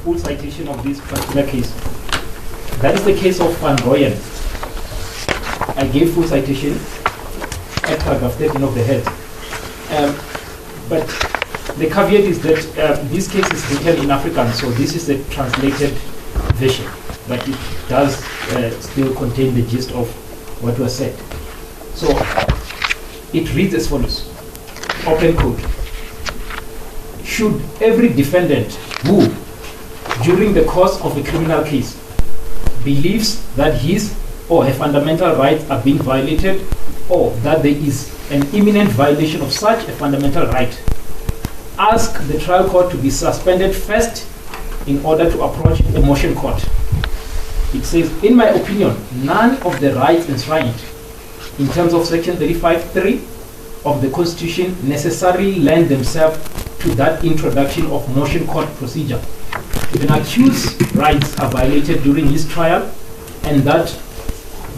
full citation of this particular case. That is the case of Van Rooyen. I gave full citation at paragraph 13 of the head. But the caveat is that this case is written in Afrikaans, so this is the translated version, but it does still contain the gist of what was said. So it reads as follows, open quote. Should every defendant who, during the course of a criminal case, believes that his or her fundamental rights are being violated, or that there is an imminent violation of such a fundamental right, ask the trial court to be suspended first in order to approach a motion court. It says, in my opinion, none of the rights enshrined in terms of section 35(3) of the Constitution necessarily lend themselves to that introduction of motion court procedure. If an accused's rights are violated during his trial, and that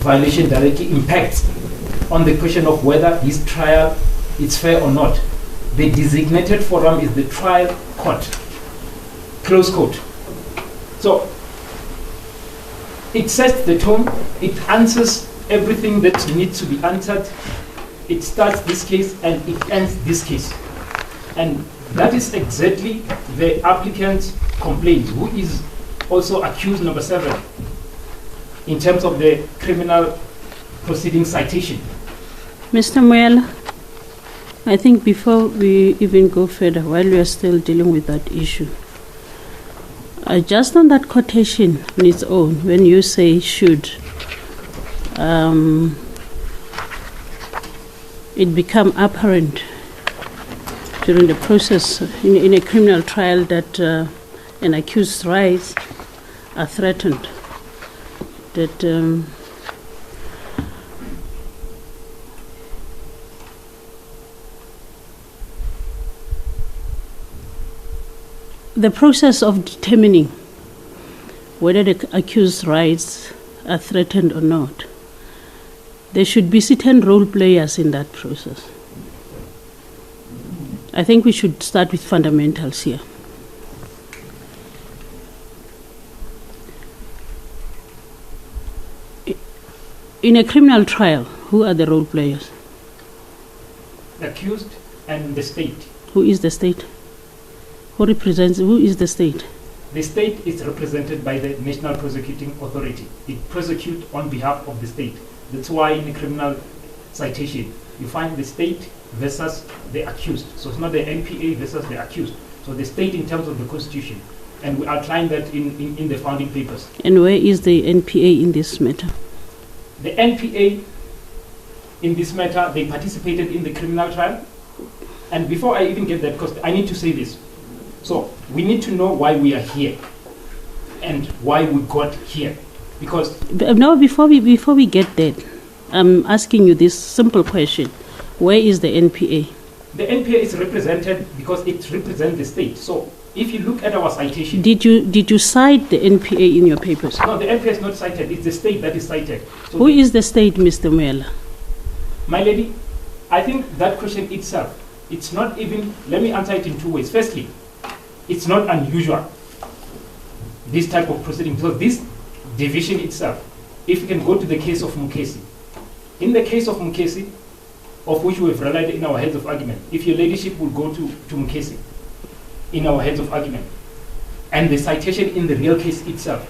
violation directly impacts on the question of whether his trial is fair or not, the designated forum is the trial court. Close quote. So it sets the tone, it answers everything that needs to be answered. It starts this case and it ends this case. And that is exactly the applicant's complaint, who is also accused number 7 in terms of the criminal proceeding citation. Mr. Moela, I think before we even go further, while we are still dealing with that issue, just on that quotation on its own, when you say should, it become apparent during the process in a criminal trial that an accused's rights are threatened, that the process of determining whether the accused's rights are threatened or not, there should be certain role players in that process. I think we should start with fundamentals here. In a criminal trial, who are the role players? The accused and the state. Who is the state? Who is the state? The state is represented by the National Prosecuting Authority. It prosecutes on behalf of the state. That's why in a criminal citation, you find the state versus the accused. So it's not the NPA versus the accused. So the state in terms of the Constitution. And we outlined that in the founding papers. And where is the NPA in this matter? The NPA in this matter, they participated in the criminal trial. And before I even get that, because I need to say this. So we need to know why we are here and why we got here. Because no, before we get that, I'm asking you this simple question. Where is the NPA? The NPA is represented because it represents the state. So if you look at our citation... Did you cite the NPA in your papers? No, the NPA is not cited. It's the state that is cited. So who is the state, Mr. Moela? My lady, I think that question itself, it's not even... Let me answer it in two ways. Firstly, it's not unusual, this type of proceeding. So this division itself, if you can go to the case of Mukesi. In the case of Mukesi, of which we have relied in our heads of argument, if your ladyship will go to Mukesi, in our heads of argument, and the citation in the real case itself,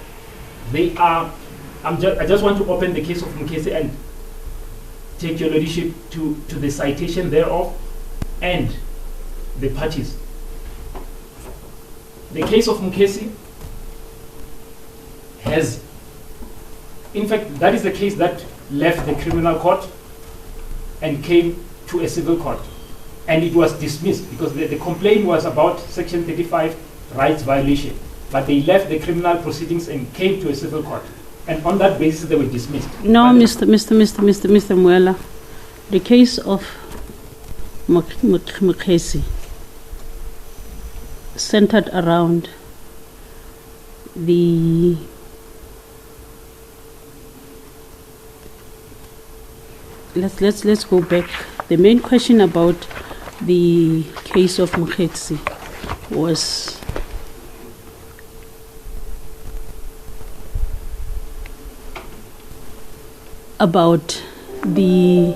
they are, I just want to open the case of Mukesi and take your ladyship to the citation thereof and the parties. The case of Mukesi has, in fact, that is the case that left the criminal court and came to a civil court. And it was dismissed because the complaint was about Section 35 rights violation. But they left the criminal proceedings and came to a civil court. And on that basis, they were dismissed. No, Mr. Moela, the case of Mukesi centered around the let's go back. The main question about the case of Mukesi was about the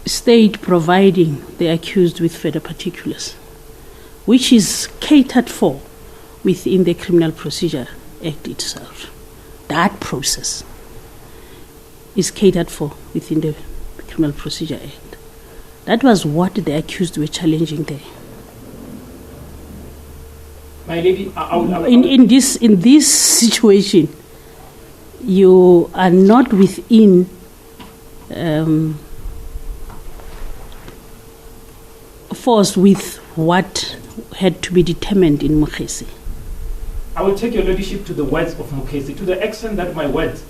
state providing the accused with further particulars, which is catered for within the Criminal Procedure Act itself. That process is catered for within the Criminal Procedure Act. That was what the accused were challenging there. My lady, In this situation, you are not within force with what had to be determined in Mokgesi. I will take your ladyship to the words of Mokgesi, to the extent that my words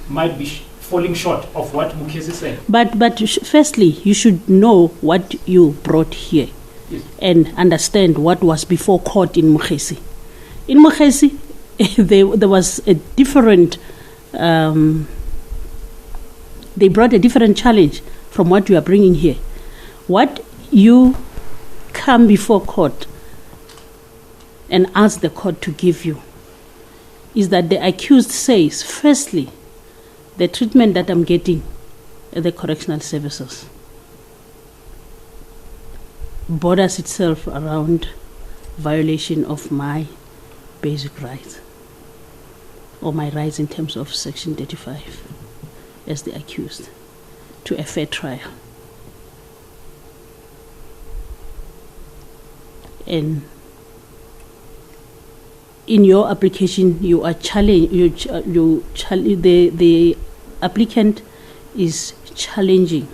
might be falling short of what Mokgesi said. But firstly, you should know what you brought here. Yes. And understand what was before court in Mokgesi. In Mokgesi, there was a different, they brought a different challenge from what you are bringing here. What you come before court and ask the court to give you is that the accused says, firstly, the treatment that I'm getting at the correctional services borders itself around violation of my basic rights, or my rights in terms of Section 35 as the accused, to a fair trial. And in your application, you are the applicant is challenging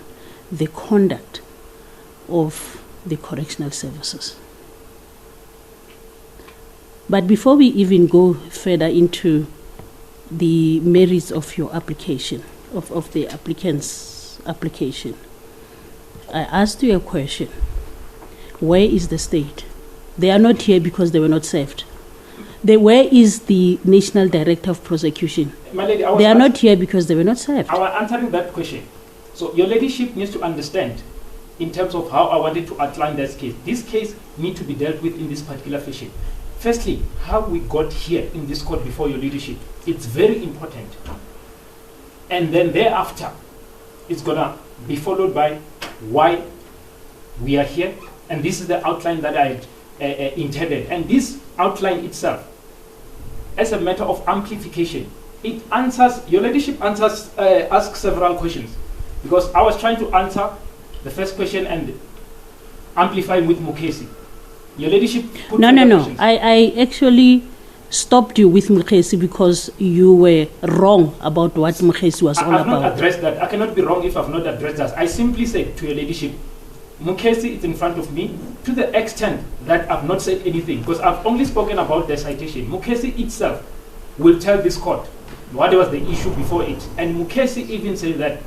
the conduct of the correctional services. But before we even go further into the merits of your application, of the applicant's application, I asked you a question. Where is the state? They are not here because they were not served. Where is the National Director of Prosecution? My lady, they are not here because they were not served. I was answering that question. So your ladyship needs to understand in terms of how I wanted to outline this case. This case needs to be dealt with in this particular fashion. Firstly, how we got here in this court before your leadership. It's very important. And then thereafter, it's going to be followed by why we are here. And this is the outline that I intended. And this outline itself, as a matter of amplification, it answers, your ladyship asks several questions. Because I was trying to answer the first question and amplifying with Mokgesi. Your ladyship put No. questions. I actually stopped you with Mokgesi because you were wrong about what Mokgesi was all I've about. not addressed that. I cannot be wrong if I've not addressed that. I simply said to your ladyship, Mokgesi is in front of me to the extent that I've not said anything, because I've only spoken about the citation. Mokgesi itself will tell this court what was the issue before it. And Mokgesi even said that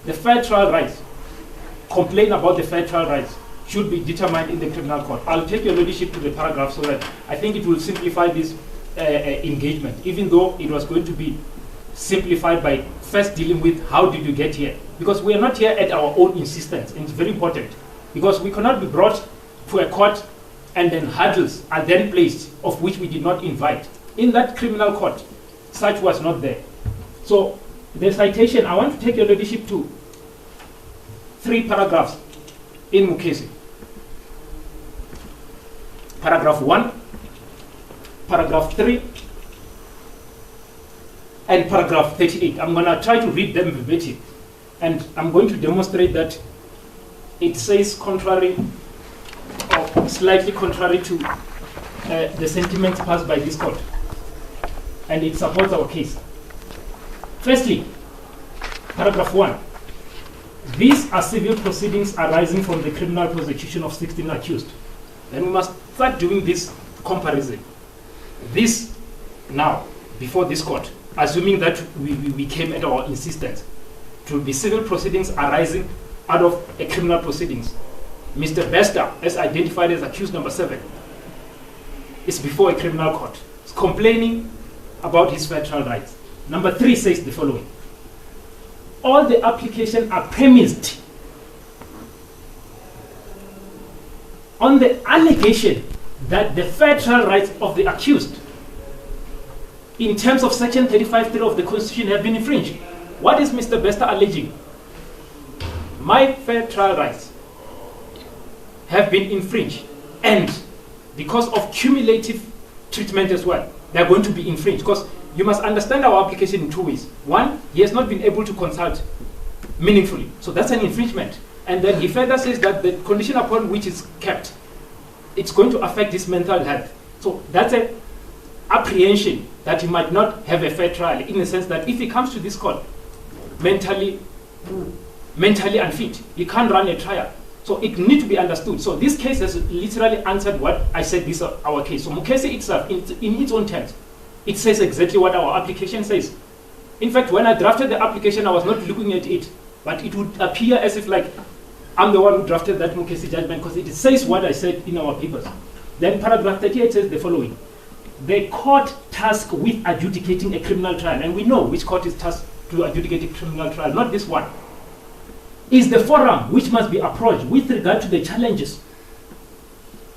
the fair trial rights, complain about the fair trial rights, should be determined in the criminal court. I'll take your ladyship to the paragraph so that I think it will simplify this engagement, even though it was going to be simplified by first dealing with how did you get here. Because we are not here at our own insistence, and it's very important. Because we cannot be brought to a court and then hurdles are then placed of which we did not invite. In that criminal court, such was not there. So the citation, I want to take your ladyship to 3 paragraphs in Mokgesi. Paragraph 1, paragraph 3, and paragraph 38. I'm going to try to read them verbatim, and I'm going to demonstrate that it says contrary or slightly contrary to the sentiments passed by this court, and it supports our case. Firstly, paragraph 1. These are civil proceedings arising from the criminal prosecution of 16 accused. Then we must start doing this comparison. This now, before this court, assuming that we came at our insistence, to be civil proceedings arising out of a criminal proceedings. Mr. Bester, as identified as accused number 7, is before a criminal court. He's complaining about his fair trial rights. Number 3 says the following. All the applications are premised on the allegation that the fair trial rights of the accused in terms of Section 35(3) of the Constitution have been infringed. What is Mr. Bester alleging? My fair trial rights have been infringed, and because of cumulative treatment as well, they are going to be infringed. Because you must understand our application in two ways. One, he has not been able to consult meaningfully, so that's an infringement. And then he further says that the condition upon which is kept, it's going to affect his mental health. So that's an apprehension that he might not have a fair trial, in the sense that if he comes to this court mentally unfit, he can't run a trial. So it needs to be understood. So this case has literally answered what I said this is our case. So Mukesi itself, in its own terms, it says exactly what our application says. In fact, when I drafted the application, I was not looking at it, but it would appear as if like I'm the one who drafted that Mukesi judgment, because it says what I said in our papers. Then paragraph 38 says the following: the court tasked with adjudicating a criminal trial, and we know which court is tasked to adjudicate a criminal trial, not this one, is the forum which must be approached with regard to the challenges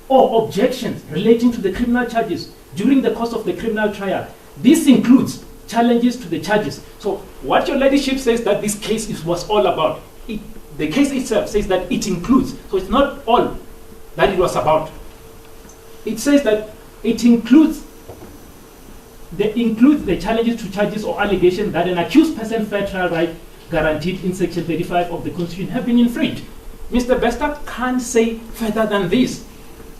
or objections relating to the criminal charges during the course of the criminal trial. This includes challenges to the charges. So what your ladyship says that this case was all about, the case itself says that it includes, so it's not all that it was about. It says that it includes the challenges to charges or allegations that an accused person's fair trial right guaranteed in Section 35 of the Constitution have been infringed. Mr. Bester can't say further than this,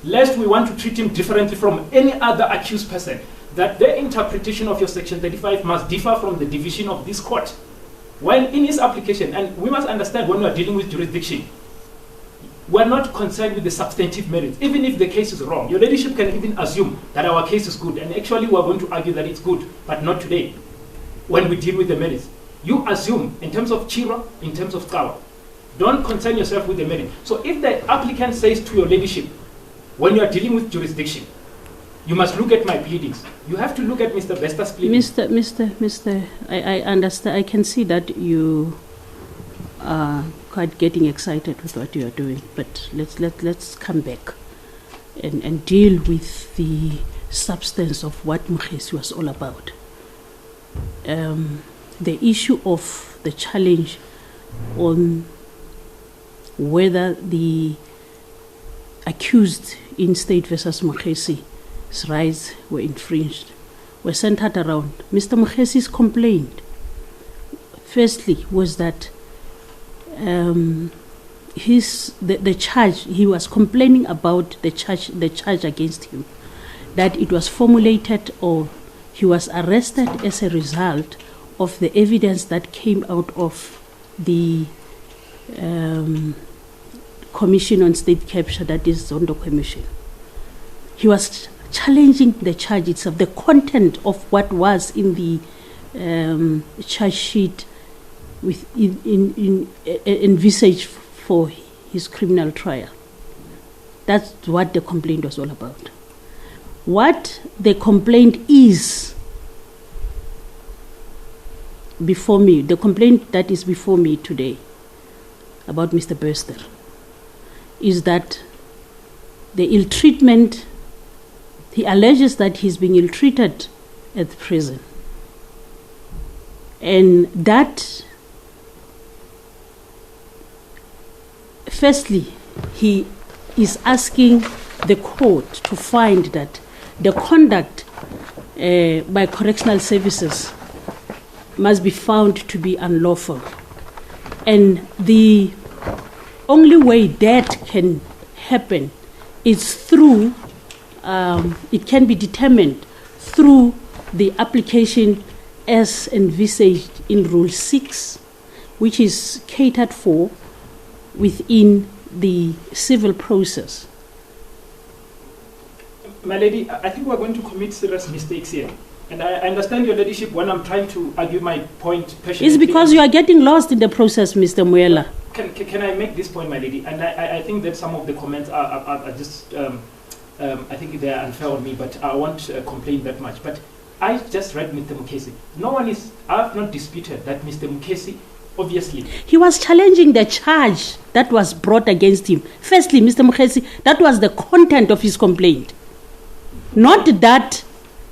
lest we want to treat him differently from any other accused person, that their interpretation of your Section 35 must differ from the division of this court. When in his application, and we must understand when we are dealing with jurisdiction, we are not concerned with the substantive merits. Even if the case is wrong, your ladyship can even assume that our case is good, and actually we are going to argue that it's good, but not today, when we deal with the merits. You assume, in terms of Chira, in terms of Kawa, don't concern yourself with the merit. So if the applicant says to your ladyship, when you are dealing with jurisdiction, you must look at my pleadings, you have to look at Mr. Bester's pleadings. Mr. I understand. I can see that you are quite getting excited with what you are doing, but let's come back and deal with the substance of what Mukesi was all about. The issue of the challenge on whether the accused in State versus Mukesi's rights were infringed were centered around Mr. Mukesi's complaint. Firstly, was that the charge he was complaining about, the charge against him, that it was formulated or he was arrested as a result of the evidence that came out of the Commission on State Capture, that is Zondo Commission. He was challenging the charge itself, the content of what was in the charge sheet envisaged for his criminal trial. That's what the complaint was all about. What the complaint is before me, the complaint that is before me today about Mr. Bester, is that the ill treatment, he alleges that he's being ill treated at the prison. And that, firstly, he is asking the court to find that the conduct by correctional services must be found to be unlawful. And the only way that can happen is through, it can be determined through the application as envisaged in Rule 6, which is catered for within the civil process. My lady, I think we're going to commit serious mistakes here. And I understand your ladyship when I'm trying to argue my point passionately. It's because you are getting lost in the process, Mr. Moela. Can I make this point, my lady? And I think that some of the comments are just, I think they are unfair on me, but I won't complain that much. But I just read Mr. Mukesi. I have not disputed that Mr. Mukesi, obviously. He was challenging the charge that was brought against him. Firstly, Mr. Mukesi, that was the content of his complaint. Not that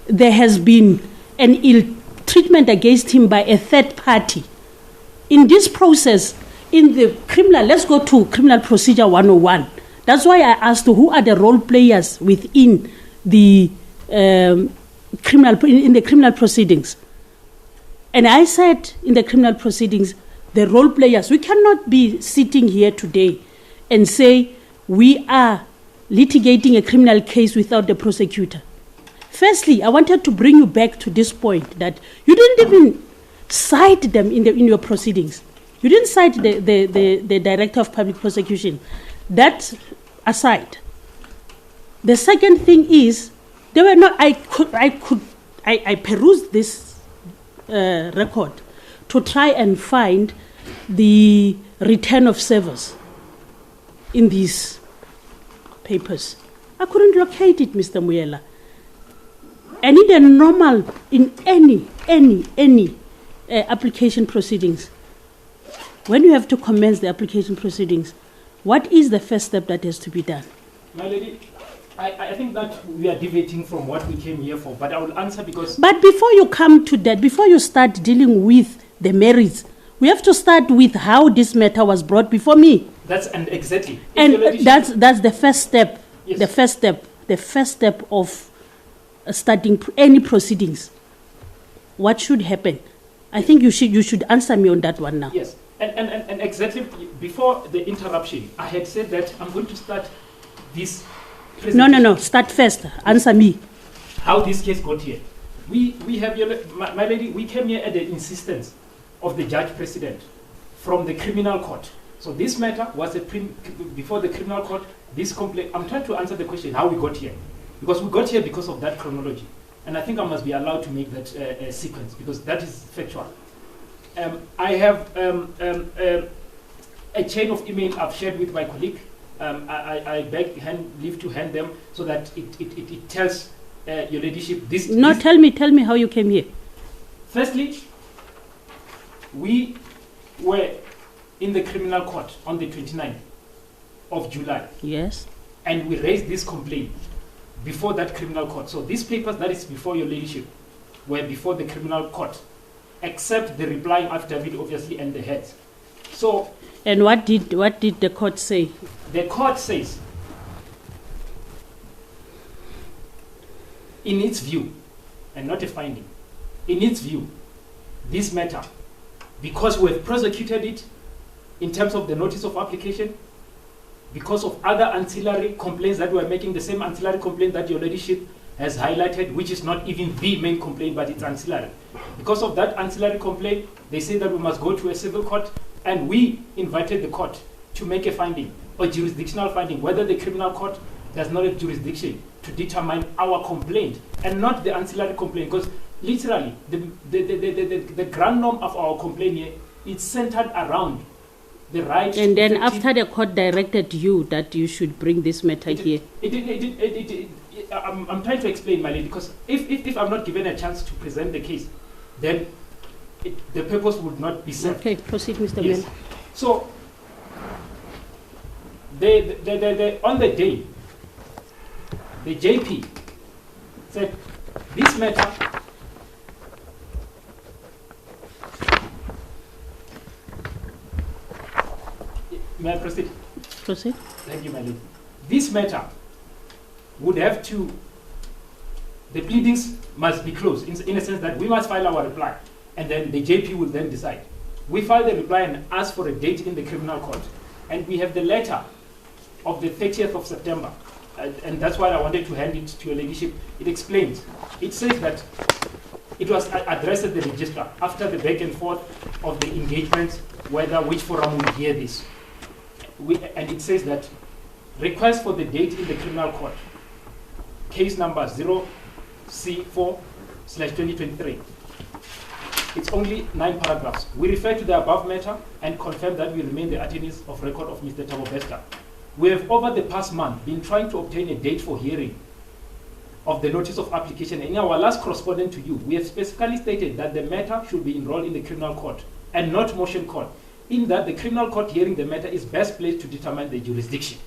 there has been an ill treatment against him by a third party. in this process, in the criminal, let's go to Criminal Procedure 101. That's why I asked who are the role players within the in the criminal proceedings. And I said in the criminal proceedings, the role players, we cannot be sitting here today and say we are litigating a criminal case without the prosecutor. Firstly, I wanted to bring you back to this point that you didn't even cite them in your proceedings. You didn't cite the Director of Public Prosecution. That aside. The second thing is, there were not. I perused this record to try and find the return of service in these papers. I couldn't locate it, Mr. Moela. And in the normal, in any application proceedings, when you have to commence the application proceedings, what is the first step that has to be done? My lady, I think that we are deviating from what we came here for, but I will answer because... But before you come to that, before you start dealing with the merits, we have to start with how this matter was brought before me. That's exactly. And that's the first step. Yes. The first step of starting any proceedings. What should happen? I think you should answer me on that one now. Yes. And exactly before the interruption, I had said that I'm going to start this presentation. No. Start first. Answer me. How this case got here. We have, my lady, we came here at the insistence of the judge president from the criminal court. So this matter was before the criminal court. This complaint. I'm trying to answer the question how we got here, because we got here because of that chronology, and I think I must be allowed to make that sequence because that is factual. I have a chain of email I've shared with my colleague. I beg leave to hand them so that it tells your ladyship this. No, tell me how you came here. Firstly, we were in the criminal court on the 29th of July. Yes. And we raised this complaint before that criminal court. So these papers that is before your ladyship were before the criminal court, except the replying affidavit, obviously, and the heads. So. And what did the court say? The court says, in its view, and not a finding, in its view, this matter, because we have prosecuted it in terms of the notice of application, because of other ancillary complaints that were making, the same ancillary complaint that your ladyship has highlighted, which is not even the main complaint, but it's ancillary. Because of that ancillary complaint, they say that we must go to a civil court, and we invited the court to make a finding, a jurisdictional finding, whether the criminal court does not have jurisdiction to determine our complaint and not the ancillary complaint, because literally the grand norm of our complaint here is centered around the right. And then after the court directed you that you should bring this matter here. I'm trying to explain, my lady, because if I'm not given a chance to present the case, then the purpose would not be served. Okay, proceed, Mr. Yes. Mbele. So, on the day, the JP said, this matter may I proceed? Proceed. Thank you, my lady. This matter would have to, the pleadings must be closed in a sense that we must file our reply and then the JP will then decide. We file the reply and ask for a date in the criminal court, and we have the letter of the 30th of September, and that's why I wanted to hand it to your ladyship. It explains. It says that it was addressed at the registrar after the back and forth of the engagements, which forum will hear this. And it says that request for the date in the criminal court, case number 0C4/2023. It's only 9 paragraphs. We refer to the above matter and confirm that we remain the attorneys of record of Mr. Thabo Bester. We have over the past month been trying to obtain a date for hearing of the notice of application. In our last correspondence to you, we have specifically stated that the matter should be enrolled in the criminal court and not motion court, in that the criminal court hearing the matter is best placed to determine the jurisdiction.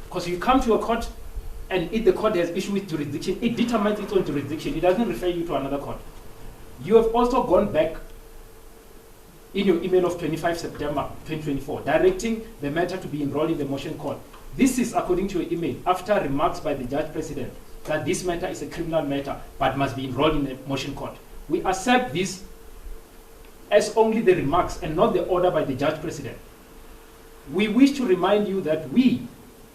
Because you come to a court, and if the court has issue with jurisdiction, it determines its own jurisdiction. It doesn't refer you to another court. You have also gone back in your email of 25 September 2024, directing the matter to be enrolled in the motion court. This is according to your email, after remarks by the Judge President that this matter is a criminal matter but must be enrolled in the motion court. We accept this as only the remarks and not the order by the Judge President. We wish to remind you that we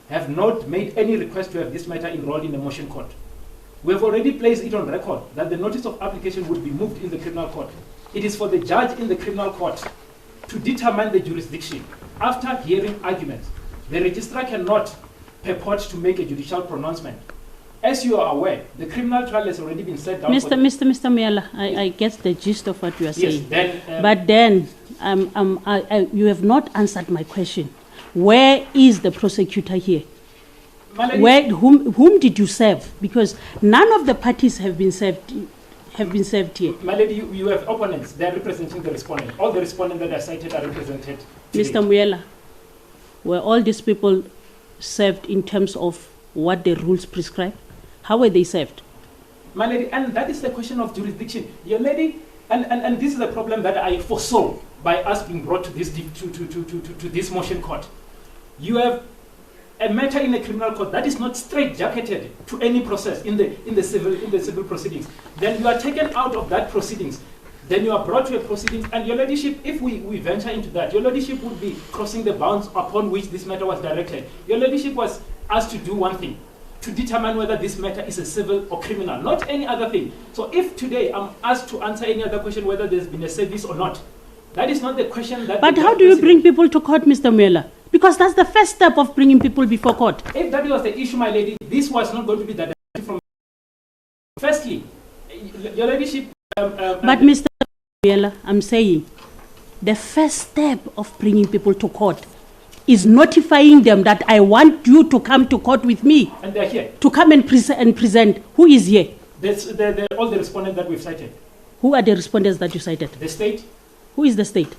have not made any request to have this matter enrolled in the motion court. We have already placed it on record that the notice of application would be moved in the criminal court. It is for the judge in the criminal court to determine the jurisdiction. After hearing arguments, the registrar cannot purport to make a judicial pronouncement. As you are aware, the criminal trial has already been set down. Mr. Moela, I get the gist of what you are saying. Yes, then, but then you have not answered my question. Where is the prosecutor here? Whom did you serve? Because none of the parties have been served here. My lady, you have opponents. They are representing the respondent. All the respondents that are cited are represented today. Mr. Moela, were all these people served in terms of what the rules prescribe? How were they served? My lady, and that is the question of jurisdiction. Your lady, and this is the problem that I foresaw by us being brought to this to this motion court. You have a matter in a criminal court that is not straight-jacketed to any process in the civil proceedings. Then you are taken out of that proceedings. Then you are brought to a proceedings, and your ladyship, if we venture into that, your ladyship would be crossing the bounds upon which this matter was directed. Your ladyship was asked to do one thing, to determine whether this matter is a civil or criminal, not any other thing. So if today I'm asked to answer any other question, whether there's been a service or not, that is not the question that... But how do you bring people to court, Mr. Moela? Because that's the first step of bringing people before court. If that was the issue, my lady, this was not going to be the directive from... Firstly, your ladyship... but Mr. Moela, I'm saying, the first step of bringing people to court is notifying them that I want you to come to court with me. And they're here. To come and present. Who is here? All the respondents that we've cited. Who are the respondents that you cited? The state. Who is the state?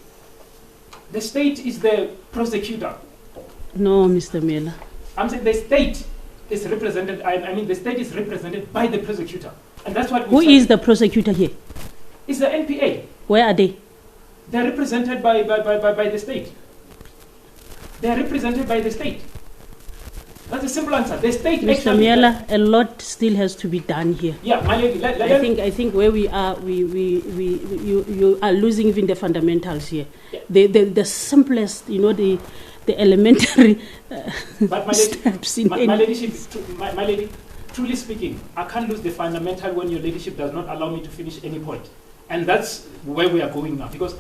The state is the prosecutor. No, Mr. Moela. I'm saying the state is represented, I mean the state is represented by the prosecutor. And that's what Who is the prosecutor here? It's the NPA. Where are they? They're represented by the state. They're represented by the state. That's a simple answer. The state... Mr. Moela, a lot still has to be done here. Yeah, my lady, I think where we are, you are losing even the fundamentals here. Yeah. The simplest, the elementary but my lady, steps in my lady, truly speaking, I can't lose the fundamental when your ladyship does not allow me to finish any point. And that's where we are going now. Because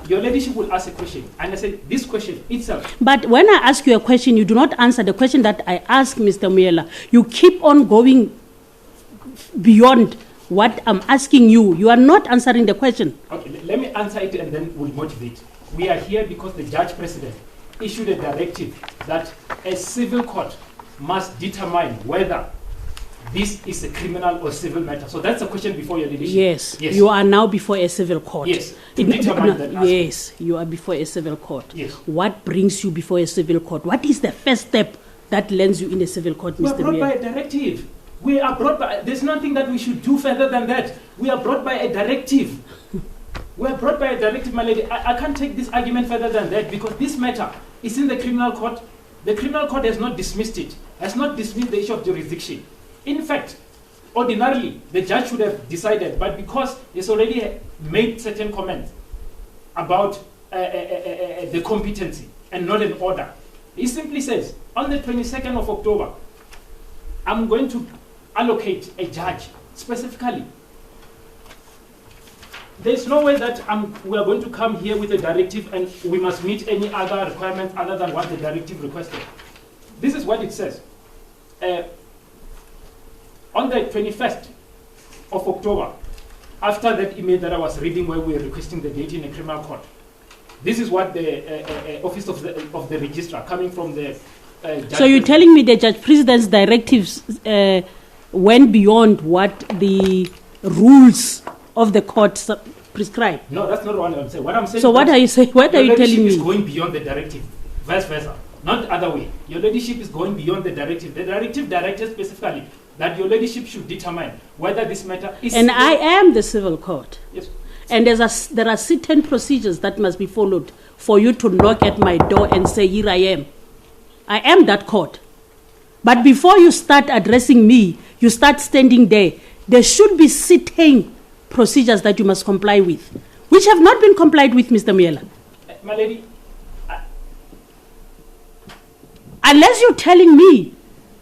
your ladyship will ask a question, and I say this question itself. But when I ask you a question, you do not answer the question that I ask, Mr. Moela. You keep on going beyond what I'm asking you. You are not answering the question. Okay, let me answer it and then we'll motivate. We are here because the Judge President issued a directive that a civil court must determine whether this is a criminal or civil matter. So that's the question before your ladyship. Yes. You are now before a civil court. Yes. To determine that aspect. Yes, you are before a civil court. Yes. What brings you before a civil court? What is the first step that lands you in a civil court, Mr. We are brought Mayor? by a directive. We are brought by... There's nothing that we should do further than that. We are brought by a directive. We are brought by a directive, my lady. I can't take this argument further than that because this matter is in the criminal court. The criminal court has not dismissed it. Has not dismissed the issue of jurisdiction. In fact, ordinarily, the judge should have decided, but because he's already made certain comments about the competency and not an order, he simply says, on the 22nd of October, I'm going to allocate a judge specifically. There's no way that we are going to come here with a directive and we must meet any other requirements other than what the directive requested. This is what it says. On the 21st of October, after that email that I was reading where we were requesting the date in a criminal court, this is what the office of the registrar coming from the judge. So you're telling me the Judge President's directives went beyond what the rules of the court prescribe? No, that's not what I'm saying. What I'm saying. So what are you saying? What are you telling me? Is going beyond the directive, vice versa, not the other way. Your ladyship is going beyond the directive. The directive directed specifically that your ladyship should determine whether this matter is... And I am the civil court. Yes. And there are certain procedures that must be followed for you to knock at my door and say, here I am. I am that court. But before you start addressing me, you start standing there. There should be certain procedures that you must comply with, which have not been complied with, Mr. Moela. My lady, unless you're telling me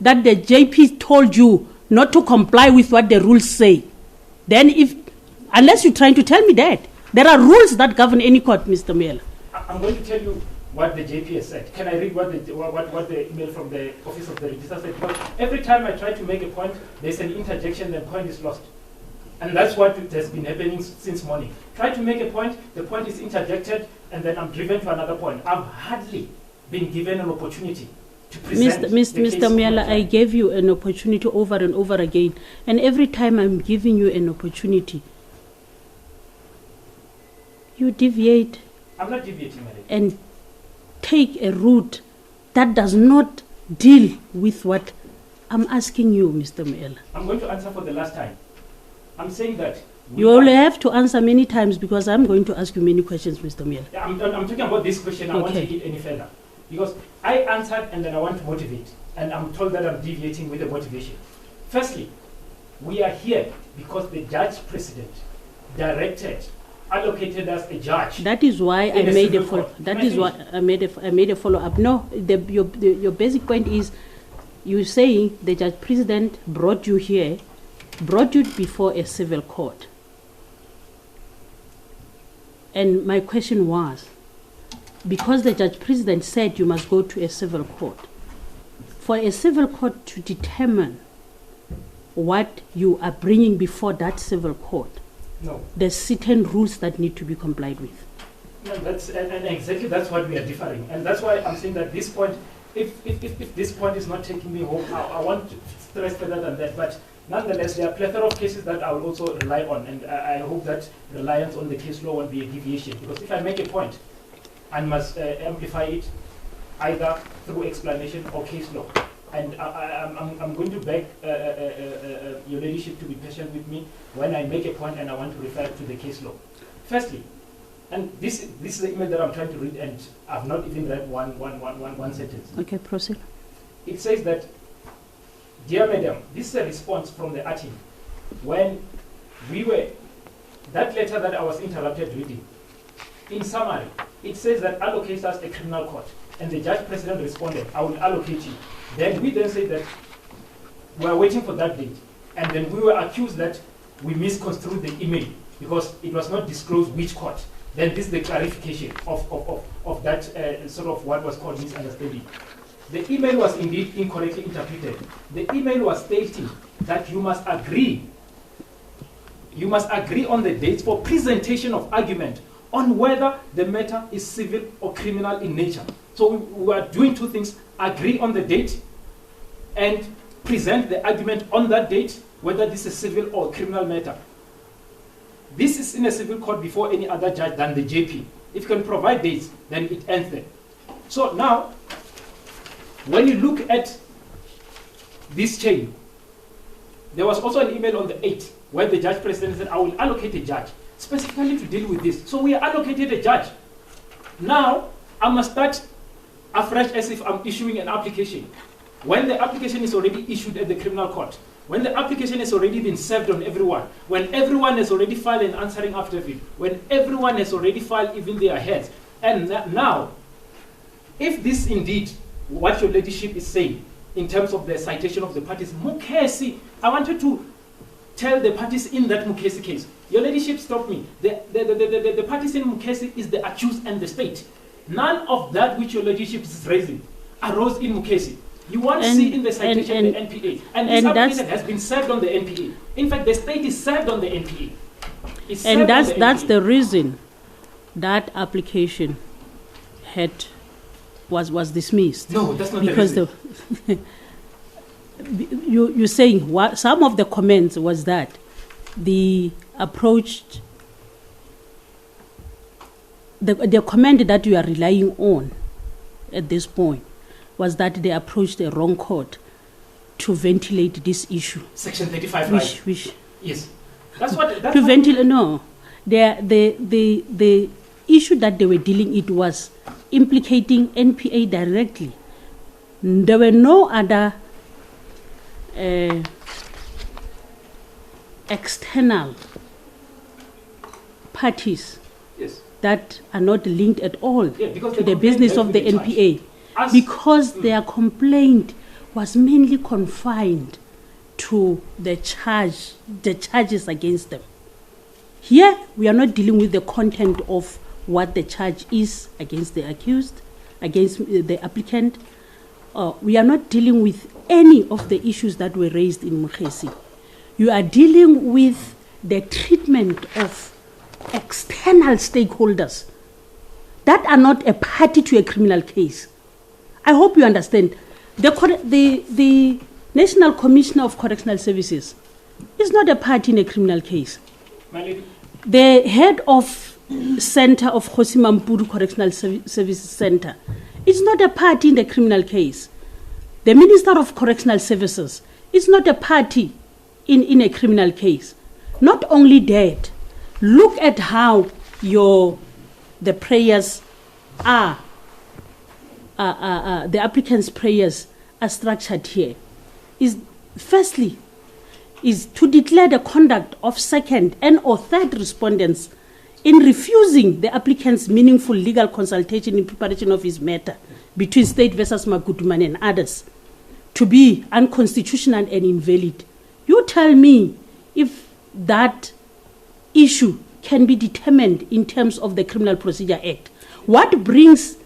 that the JP told you not to comply with what the rules say, then unless you're trying to tell me that, there are rules that govern any court, Mr. Moela. I'm going to tell you what the JP has said. Can I read what the email from the Office of the Registrar said? Because every time I try to make a point, there's an interjection, the point is lost. And that's what has been happening since morning. Try to make a point, the point is interjected, and then I'm driven to another point. I've hardly been given an opportunity to present Mr. Moela, I gave you an opportunity over and over again. And every time I'm giving you an opportunity, you deviate. I'm not deviating, madam. And take a route that does not deal with what I'm asking you, Mr. Moela. I'm going to answer for the last time. I'm saying that you only have to answer many times because I'm going to ask you many questions, Mr. Moela. Yeah, I'm talking about this question. I want to get any further. Because I answered and then I want to motivate. And I'm told that I'm deviating with the motivation. Firstly, we are here because the judge president directed, allocated us a judge. That is why I made a follow. That is why I made a follow up. No, your basic point is you saying the judge president brought you here, brought you before a civil court. And my question was, because the judge president said you must go to a civil court, for a civil court to determine what you are bringing before that civil court, no, there's certain rules that need to be complied with. No, and exactly that's what we are differing. And that's why I'm saying that this point, if this point is not taking me home, I want to stress further than that. But nonetheless, there are a plethora of cases that I will also rely on. And I hope that reliance on the case law won't be a deviation. Because if I make a point, I must amplify it either through explanation or case law. And I'm going to beg your ladyship to be patient with me when I make a point and I want to refer to the case law. Firstly, and this is the email that I'm trying to read, and I've not even read one sentence. Okay, proceed. It says that, dear madam, this is a response from the ATIM when that letter that I was interrupted reading. In summary, it says that allocate us a criminal court. And the judge president responded, I will allocate you. Then we then said that we are waiting for that date. And then we were accused that we misconstrued the email because it was not disclosed which court. Then this is the clarification of that sort of what was called misunderstanding. The email was indeed incorrectly interpreted. The email was stating that you must agree on the dates for presentation of argument on whether the matter is civil or criminal in nature. So we are doing two things: agree on the date and present the argument on that date, whether this is civil or criminal matter. This is in a civil court before any other judge than the JP. If you can provide dates, then it ends there. So now, when you look at this chain, there was also an email on the 8th where the judge president said, I will allocate a judge specifically to deal with this. So we allocated a judge. Now, I must start afresh as if I'm issuing an application. When the application is already issued at the criminal court, when the application has already been served on everyone, when everyone has already filed an answering affidavit, when everyone has already filed even their heads, and now, if this indeed what your ladyship is saying in terms of the citation of the parties, Mukesi, I wanted to tell the parties in that Mukesi case, your ladyship stopped me. The parties in Mukesi is the accused and the state. None of that which your ladyship is raising arose in Mukesi. You won't see in the citation the NPA. And this application has been served on the NPA. In fact, the state is served on the NPA. And that's the reason that application was dismissed. No, that's not because the reason. You're saying some of the comments was that the comment that you are relying on at this point was that they approached the wrong court to ventilate this issue. Section 35, right? Which yes. That's what... That's to ventilate, no. the issue that they were dealing it was implicating NPA directly. There were no other external parties that are not linked at all to the business of the NPA, because their complaint was mainly confined to the charges against them. Here, we are not dealing with the content of what the charge is against the accused, against the applicant. We are not dealing with any of the issues that were raised in Mkhesi. You are dealing with the treatment of external stakeholders that are not a party to a criminal case. I hope you understand. The National Commissioner of Correctional Services is not a party in a criminal case. The head of Center of Hosimampuru Correctional Services Center is not a party in the criminal case. The Minister of Correctional Services is not a party in a criminal case. Not only that, look at how the prayers are, the applicant's prayers are structured here. Firstly, is to declare the conduct of second and or third respondents in refusing the applicant's meaningful legal consultation in preparation of his matter between State versus Magutuman and others to be unconstitutional and invalid. You tell me if that issue can be determined in terms of the Criminal Procedure Act. What brings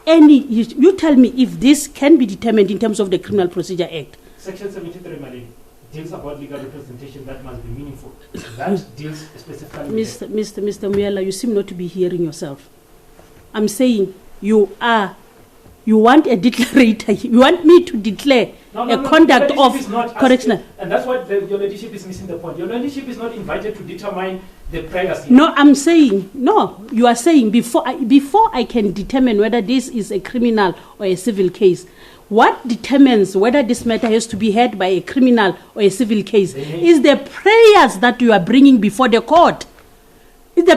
you tell me if this can be determined in terms of the Criminal Procedure Act. Section 73, Malay, deals about legal representation that must be meaningful. That deals specifically with Mr. Moela, you seem not to be hearing yourself. I'm saying you want a declarator. You want me to declare conduct of correctional. And that's what your leadership is missing the point. Your leadership is not invited to determine the prayers. No, I'm saying, no, you are saying before I can determine whether this is a criminal or a civil case, what determines whether this matter has to be heard by a criminal or a civil case is the prayers that you are bringing before the court. The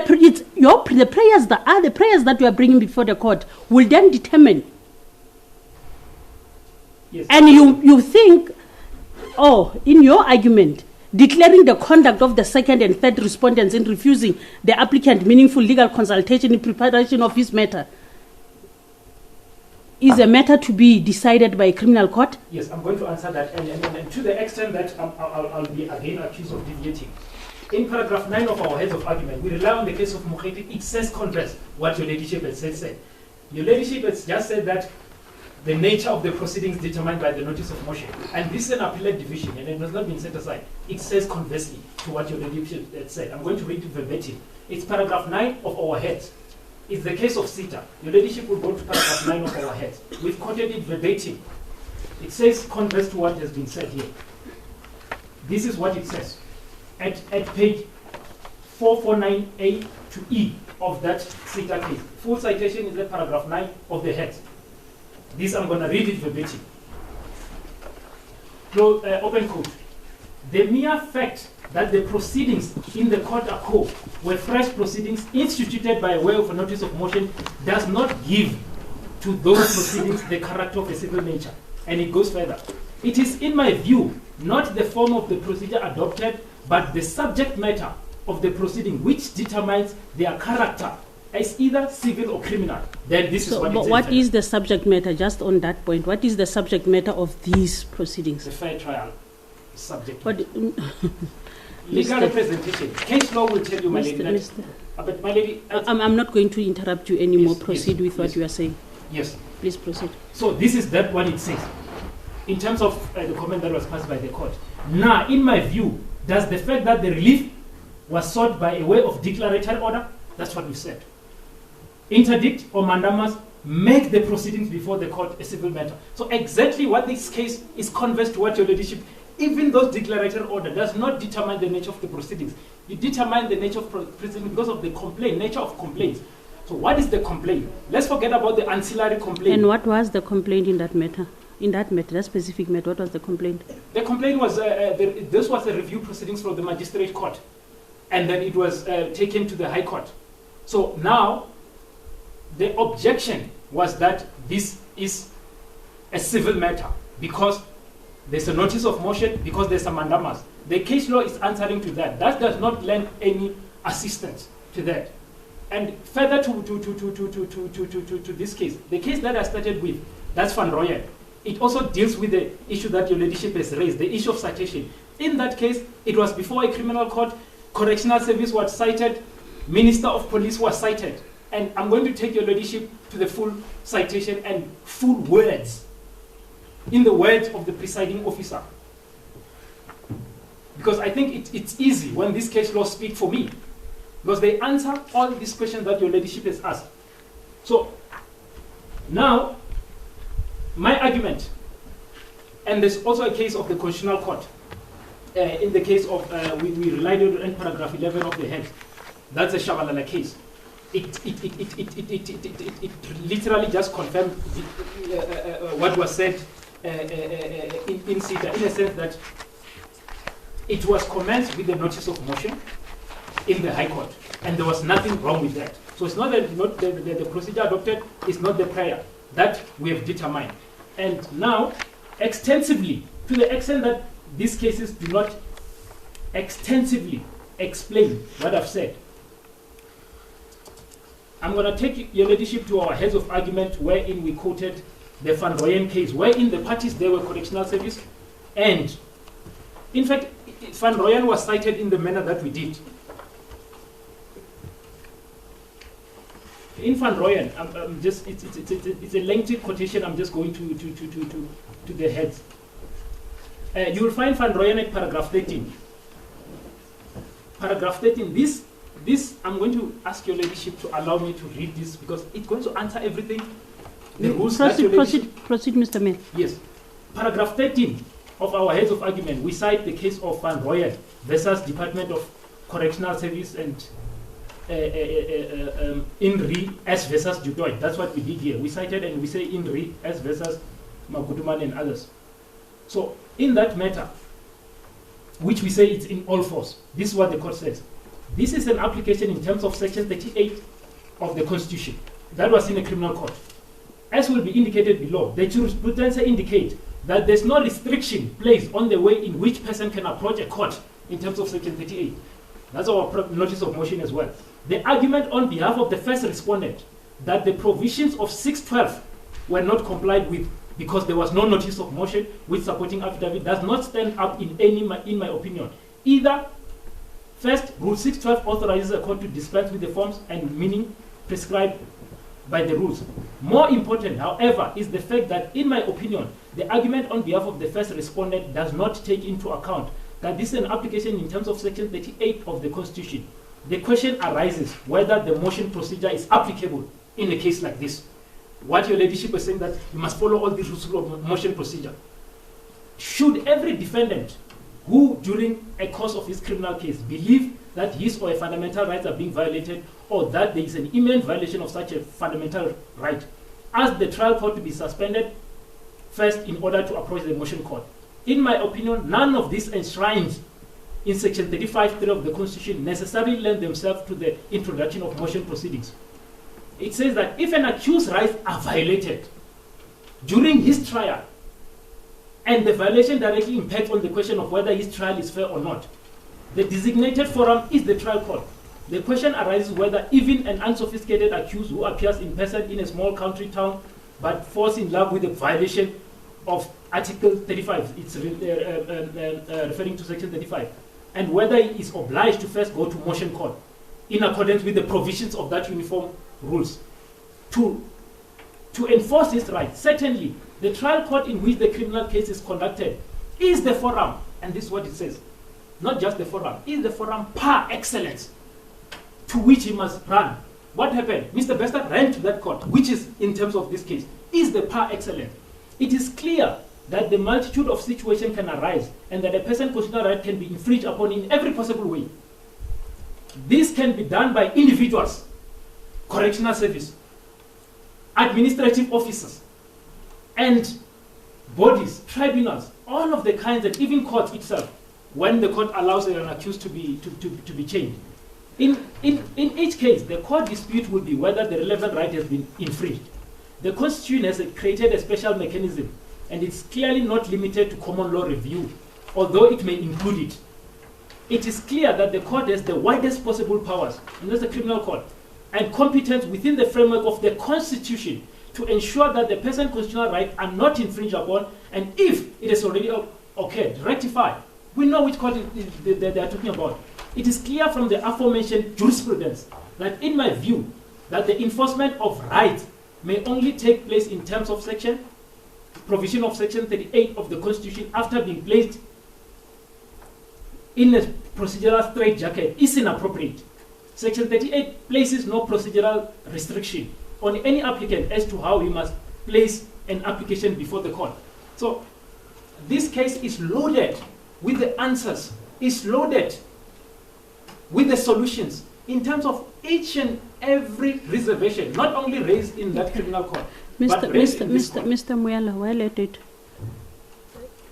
prayers that you are bringing before the court will then determine. Yes. And you think, in your argument, declaring the conduct of the second and third respondents in refusing the applicant meaningful legal consultation in preparation of his matter is a matter to be decided by a criminal court? Yes, I'm going to answer that. And to the extent that I'll be again accused of deviating. In paragraph 9 of our heads of argument, we rely on the case of Mokgeti. It says contrast what your ladyship has said. Your ladyship has just said that the nature of the proceedings determined by the notice of motion. And this is an appellate division, and it has not been set aside. It says conversely to what your ladyship had said. I'm going to read it verbatim. It's paragraph 9 of our heads. It's the case of CETA. Your ladyship will go to paragraph 9 of our heads. We've quoted it verbatim. It says converse to what has been said here. This is what it says. At page 449A to E of that CETA case. Full citation is at paragraph 9 of the heads. This I'm going to read it verbatim. Open quote. The mere fact that the proceedings in the court are co were fresh proceedings instituted by way of a notice of motion does not give to those proceedings the character of a civil nature. And it goes further. It is, in my view, not the form of the procedure adopted, but the subject matter of the proceeding which determines their character as either civil or criminal. Then this is what it is. What is the subject matter, just on that point? What is the subject matter of these proceedings? The fair trial subject matter. Legal representation. Case law will tell you, my lady. But my lady, I'm not going to interrupt you anymore. Proceed with what you are saying. Yes. Please proceed. So this is that what it says. In terms of the comment that was passed by the court. Now, in my view, does the fact that the relief was sought by a way of declaratory order, that's what we said, interdict or mandamus, make the proceedings before the court a civil matter. So exactly what this case is converse to what your ladyship, even though declaratory order does not determine the nature of the proceedings. It determines the nature of proceedings because of the nature of complaints. So what is the complaint? Let's forget about the ancillary complaint. And what was the complaint in that matter? In that matter, that specific matter, what was the complaint? The complaint was, this was a review proceedings from the magistrate court. and then it was taken to the High Court. So now, the objection was that this is a civil matter because there's a notice of motion, because there's a mandamus. The case law is answering to that. That does not lend any assistance to that. And further to this case, the case that I started with, that's Van Rooyen. It also deals with the issue that your ladyship has raised, the issue of citation. In that case, it was before a criminal court, correctional service was cited, minister of police was cited. And I'm going to take your ladyship to the full citation and full words, in the words of the presiding officer. Because I think it's easy when this case law speak for me, because they answer all these questions that your ladyship has asked. So now, my argument, and there's also a case of the Constitutional Court, in the case of, we relied on paragraph 11 of the head. That's a Shabalala case. It literally just confirmed what was said in CETA, in a sense that it was commenced with the notice of motion in the High Court, and there was nothing wrong with that. So it's not that the procedure adopted is not the prior that we have determined. And now, extensively, to the extent that these cases do not extensively explain what I've said, I'm going to take your ladyship to our heads of argument, wherein we quoted the Van Rooyen case, wherein the parties there were correctional service, and in fact, Van Rooyen was cited in the manner that we did. In Van Rooyen, it's a lengthy quotation. I'm just going to the heads. You will find Van Rooyen at paragraph 13. Paragraph 13. This I'm going to ask your ladyship to allow me to read this because it's going to answer everything. The rules proceed, Mr. Mayor. Yes. Paragraph 13 of our heads of argument, we cite the case of Van Rooyen versus Department of Correctional Service and INRI S versus Dutoit. That's what we did here. We cited and we say INRI S versus Maguduman and others. So in that matter, which we say it's in all force, this is what the court says. This is an application in terms of section 38 of the Constitution. That was in a criminal court. As will be indicated below, the jurisprudence indicate that there's no restriction placed on the way in which person can approach a court in terms of section 38. That's our notice of motion as well. The argument on behalf of the first respondent that the provisions of 612 were not complied with because there was no notice of motion with supporting affidavit does not stand up in my opinion. Either, first, Rule 612 authorizes a court to dispense with the forms and meaning prescribed by the rules. More important, however, is the fact that, in my opinion, the argument on behalf of the first respondent does not take into account that this is an application in terms of section 38 of the Constitution. The question arises whether the motion procedure is applicable in a case like this. What your ladyship is saying that you must follow all these rules of motion procedure. Should every defendant who, during a course of his criminal case, believe that his or her fundamental rights are being violated or that there is an imminent violation of such a fundamental right, ask the trial court to be suspended first in order to approach the motion court. In my opinion, none of these enshrines in section 35(3) of the Constitution necessarily lend themselves to the introduction of motion proceedings. It says that if an accused's rights are violated during his trial, and the violation directly impacts on the question of whether his trial is fair or not, the designated forum is the trial court. The question arises whether even an unsophisticated accused who appears in person in a small country town but falls in love with a violation of Article 35, it's referring to Section 35, and whether he is obliged to first go to motion court in accordance with the provisions of that uniform rules to enforce his rights. Certainly, the trial court in which the criminal case is conducted is the forum, and this is what it says, not just the forum, is the forum par excellence to which he must run. What happened? Mr. Bester ran to that court, which is, in terms of this case, is the par excellence. It is clear that the multitude of situations can arise and that a person's constitutional right can be infringed upon in every possible way. This can be done by individuals, correctional service, administrative officers, and bodies, tribunals, all of the kinds, and even courts itself. when the court allows an accused to be changed. In each case, the core dispute will be whether the relevant right has been infringed. The Constitution has created a special mechanism, and it's clearly not limited to common law review, although it may include it. It is clear that the court has the widest possible powers, and that's the criminal court, and competence within the framework of the Constitution to ensure that the person's constitutional rights are not infringed upon, and if it has already occurred, rectify. We know which court they are talking about. It is clear from the aforementioned jurisprudence that, in my view, that the enforcement of rights may only take place in terms of provision of Section 38 of the Constitution after being placed in a procedural straitjacket is inappropriate. Section 38 places no procedural restriction on any applicant as to how he must place an application before the court. So this case is loaded with the answers, is loaded with the solutions in terms of each and every reservation, not only raised in that criminal court. Mr. Moela, while at it,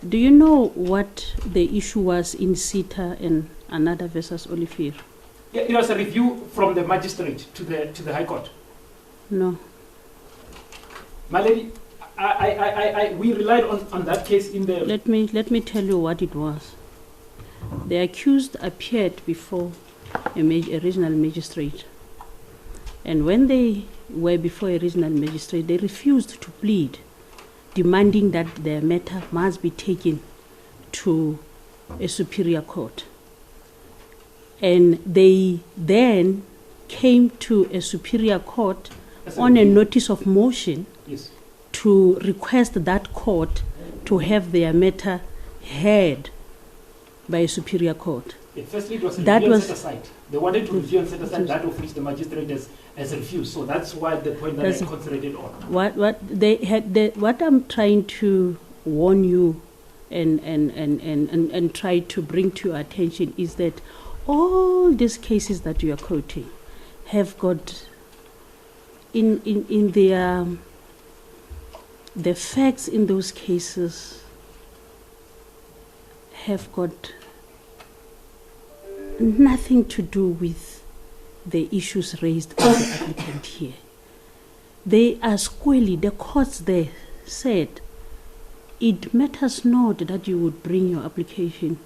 do you know what the issue was in CETA and Another versus Olivier? Yeah, it was a review from the magistrate to the High Court. No. My lady, we relied on that case in the... Let me tell you what it was. The accused appeared before a regional magistrate. And when they were before a regional magistrate, they refused to plead, demanding that their matter must be taken to a superior court. And they then came to a superior court on a notice of motion to request that court to have their matter heard by a superior court. Firstly, it was review and set aside. They wanted to review and set aside that of which the magistrate has refused. So that's why the point that I concentrated on. What I'm trying to warn you and try to bring to your attention is that all these cases that you are quoting have got in their the facts in those cases have got nothing to do with the issues raised by the applicant here. They are squarely, the courts there said, it matters not that you would bring your application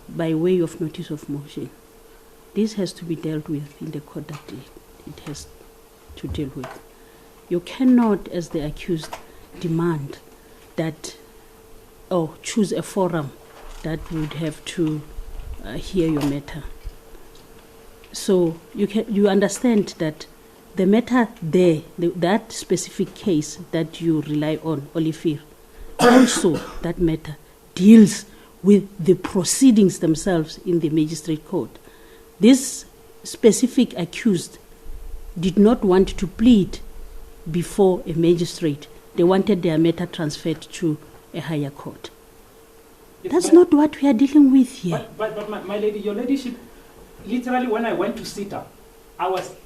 by way of notice of motion. This has to be dealt with in the court that it has to deal with. You cannot, as the accused, demand that, or choose a forum that would have to hear your matter. So you understand that the matter there, that specific case that you rely on, Olivier, also that matter deals with the proceedings themselves in the magistrate court. This specific accused did not want to plead before a magistrate. They wanted their matter transferred to a higher court. That's not what we are dealing with here. But my lady, your ladyship, literally when I went to CETA,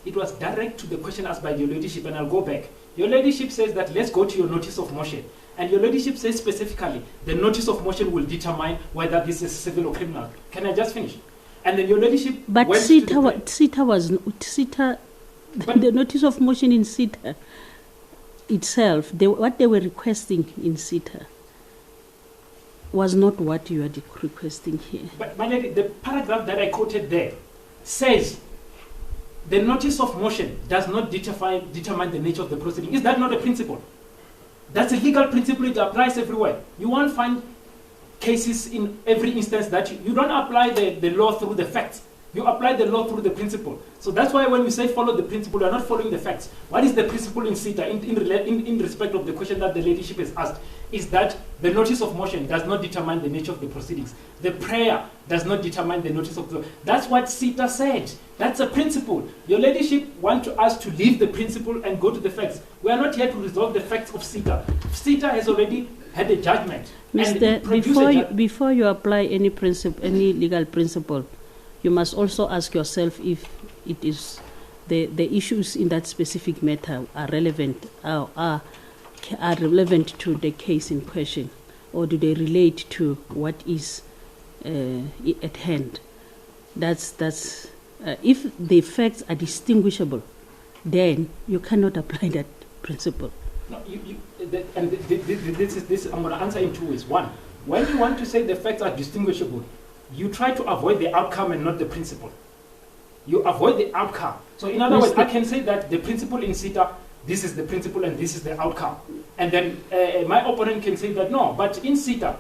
it was direct to the question asked by your ladyship, and I'll go back. Your ladyship says that let's go to your notice of motion. And your ladyship says specifically, the notice of motion will determine whether this is civil or criminal. Can I just finish? And then your ladyship... But CETA was... the notice of motion in CETA itself, what they were requesting in CETA was not what you are requesting here. But my lady, the paragraph that I quoted there says the notice of motion does not determine the nature of the proceeding. Is that not a principle? That's a legal principle. It applies everywhere. You won't find cases in every instance that you don't apply the law through the facts. You apply the law through the principle. So that's why when we say follow the principle, you are not following the facts. What is the principle in CETA in respect of the question that the ladyship has asked? Is that the notice of motion does not determine the nature of the proceedings. The prayer does not determine the notice of the... That's what CETA said. That's a principle. Your ladyship wants us to leave the principle and go to the facts. We are not here to resolve the facts of CETA. CETA has already had a judgment. Before you apply any legal principle, you must also ask yourself if it is the issues in that specific matter are relevant are relevant to the case in question, or do they relate to what is at hand. That's if the facts are distinguishable, then you cannot apply that principle. No, this I'm going to answer in two ways. One, when you want to say the facts are distinguishable, you try to avoid the outcome and not the principle. You avoid the outcome. So in other words, I can say that the principle in CETA, this is the principle and this is the outcome. And then my opponent can say that no, but in CETA,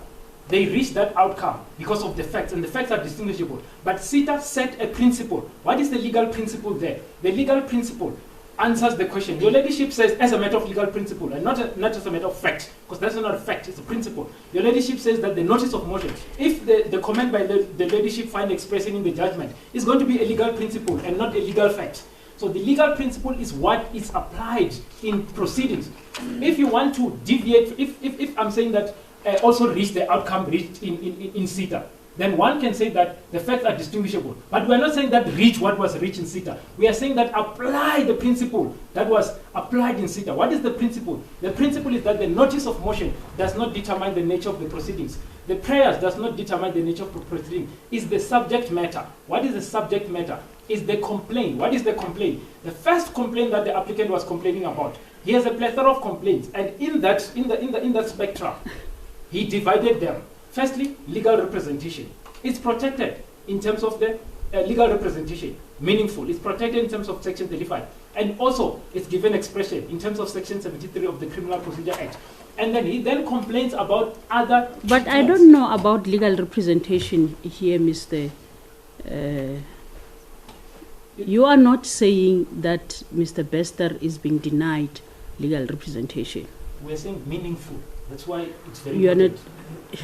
they reach that outcome because of the facts, and the facts are distinguishable. But CETA set a principle. What is the legal principle there? The legal principle answers the question. Your ladyship says as a matter of legal principle and not as a matter of fact, because that's not a fact, it's a principle. Your ladyship says that the notice of motion, if the comment by the ladyship find expressing in the judgment, is going to be a legal principle and not a legal fact. So the legal principle is what is applied in proceedings. If you want to deviate, if I'm saying that also reach the outcome reached in CETA, then one can say that the facts are distinguishable. But we're not saying that reach what was reached in CETA. We are saying that apply the principle that was applied in CETA. What is the principle? The principle is that the notice of motion does not determine the nature of the proceedings. The prayers does not determine the nature of the proceeding. It's the subject matter. What is the subject matter? Is the complaint. What is the complaint? The first complaint that the applicant was complaining about. He has a plethora of complaints, and in that spectrum, he divided them. Firstly, legal representation. It's protected in terms of the legal representation, meaningful. It's protected in terms of Section 35. And also, it's given expression in terms of Section 73 of the Criminal Procedure Act. And then he then complains about other But I don't know about legal representation here, Mr. You are not saying that Mr. Bester is being denied legal representation. We're saying meaningful. That's why it's very You are not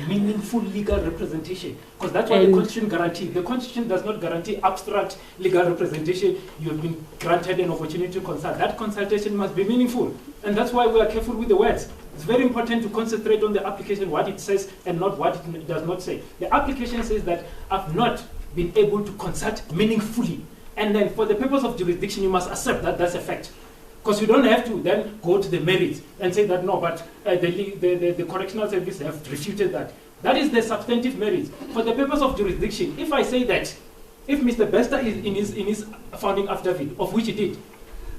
meaningful legal representation, because that's what the Constitution guarantees. The Constitution does not guarantee abstract legal representation. You have been granted an opportunity to consult. That consultation must be meaningful, and that's why we are careful with the words. It's very important to concentrate on the application, what it says, and not what it does not say. The application says that I've not been able to consult meaningfully, and then for the purpose of jurisdiction, you must accept that that's a fact. Because you don't have to then go to the merits and say that no, but the correctional service have refuted that. That is the substantive merits. For the purpose of jurisdiction, if I say that, if Mr. Bester is in his founding affidavit, of which he did,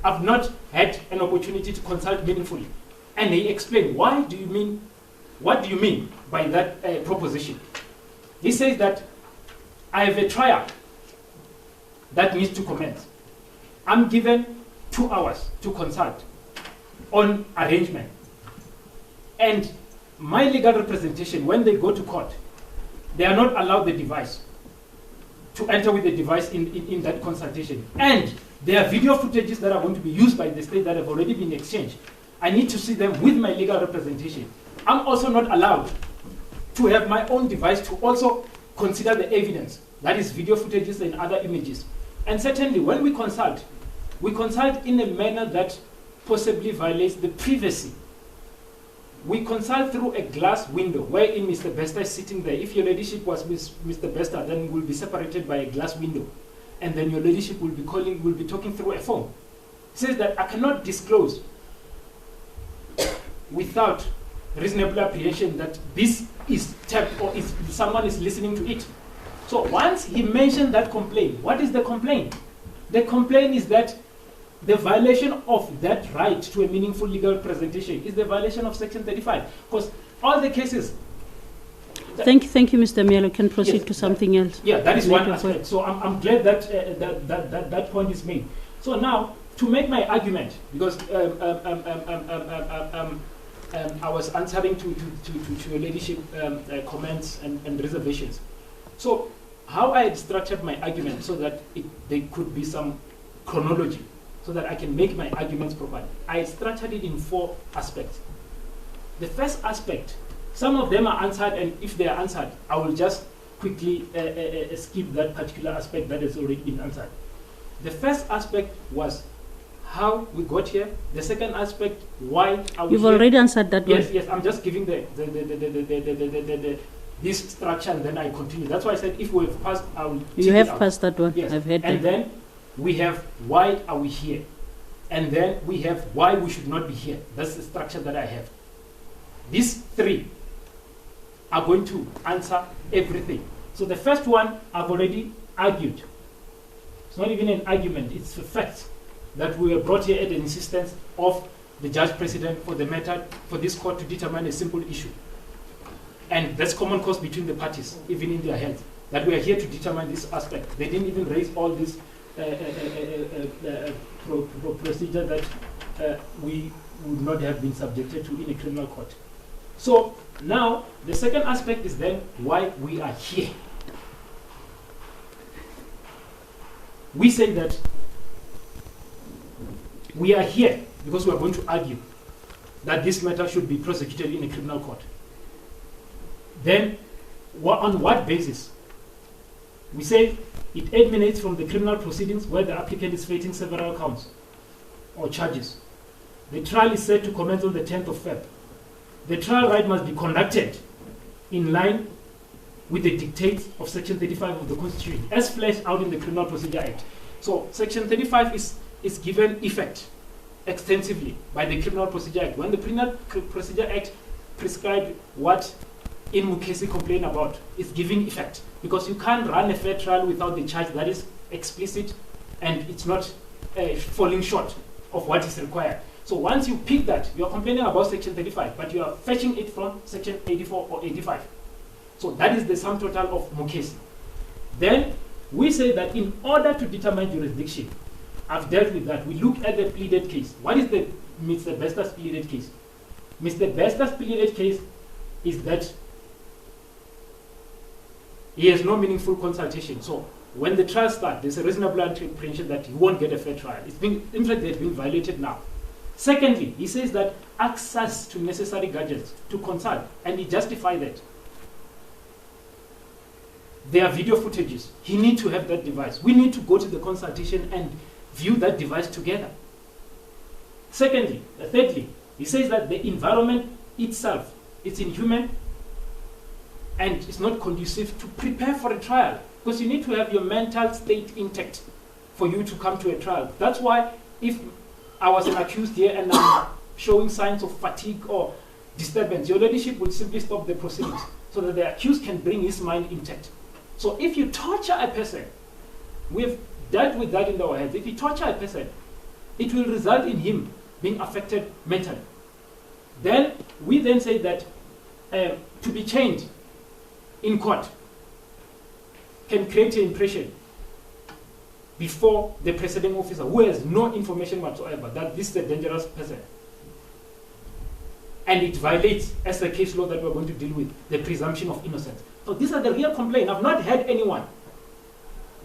I've not had an opportunity to consult meaningfully, and he explained, what do you mean by that proposition? He says that I have a trial that needs to commence. I'm given 2 hours to consult on arrangement. And my legal representation, when they go to court, they are not allowed the device to enter with the device in that consultation. And there are video footages that are going to be used by the state that have already been exchanged. I need to see them with my legal representation. I'm also not allowed to have my own device to also consider the evidence, that is video footages and other images. And certainly when we consult in a manner that possibly violates the privacy. We consult through a glass window, wherein Mr. Bester is sitting there. If your ladyship was Mr. Bester, then we'll be separated by a glass window. And then your ladyship will be talking through a phone. It says that I cannot disclose without reasonable apprehension that this is tapped or someone is listening to it. So once he mentioned that complaint, what is the complaint? The complaint is that the violation of that right to a meaningful legal representation is the violation of Section 35. Because all the cases... Thank you, Mr. Moela. Can proceed to something else. Yeah, that is one aspect. So I'm glad that that point is made. So now, to make my argument, because I was answering to your ladyship comments and reservations. So how I had structured my argument so that there could be some chronology, so that I can make my arguments properly. I structured it in 4 aspects. The first aspect, some of them are answered, and if they are answered, I will just quickly skip that particular aspect that has already been answered. The first aspect was how we got here. The second aspect, why are we You've here. Already answered that one. Yes, I'm just giving this structure, and then I continue. That's why I said if we have passed, I will. You have passed that one. Yes. I've heard and that. Then we have why are we here, and then we have why we should not be here. That's the structure that I have. These 3 are going to answer everything. So the first one I've already argued. It's not even an argument, it's a fact that we were brought here at the insistence of the judge president for the matter for this court to determine a simple issue. And that's common cause between the parties, even in their heads, that we are here to determine this aspect. They didn't even raise all this procedure that we would not have been subjected to in a criminal court. So now the second aspect is then why we are here. We say that we are here because we are going to argue that this matter should be prosecuted in a criminal court. Then, on what basis? We say it emanates from the criminal proceedings where the applicant is facing several counts or charges. The trial is set to commence on the 10th of February. The trial right must be conducted in line with the dictates of Section 35 of the Constitution, as fleshed out in the Criminal Procedure Act. So Section 35 is given effect extensively by the Criminal Procedure Act. When the Criminal Procedure Act prescribed what in Mukesi complained about, it's giving effect. Because you can't run a fair trial without the charge that is explicit and it's not falling short of what is required. So once you pick that, you are complaining about Section 35, but you are fetching it from Section 84 or 85. So that is the sum total of Mukesi. Then we say that in order to determine jurisdiction, I've dealt with that. We look at the pleaded case. What is the Mr. Bester's pleaded case? Mr. Bester's pleaded case is that he has no meaningful consultation. So when the trial starts, there's a reasonable apprehension that he won't get a fair trial. It's been, in fact, they're being violated now. Secondly, he says that access to necessary gadgets to consult, and he justifies that. There are video footages. He needs to have that device. We need to go to the consultation and view that device together. Secondly, thirdly, he says that the environment itself is inhuman and it's not conducive to prepare for a trial, because you need to have your mental state intact for you to come to a trial. That's why if I was an accused here and I'm showing signs of fatigue or disturbance, your ladyship would simply stop the proceedings so that the accused can bring his mind intact. So if you torture a person, we've dealt with that in our heads. If you torture a person, it will result in him being affected mentally. Then we then say that to be chained in court can create an impression before the presiding officer, who has no information whatsoever, that this is a dangerous person. And it violates, as the case law that we're going to deal with, the presumption of innocence. So these are the real complaints. I've not had anyone.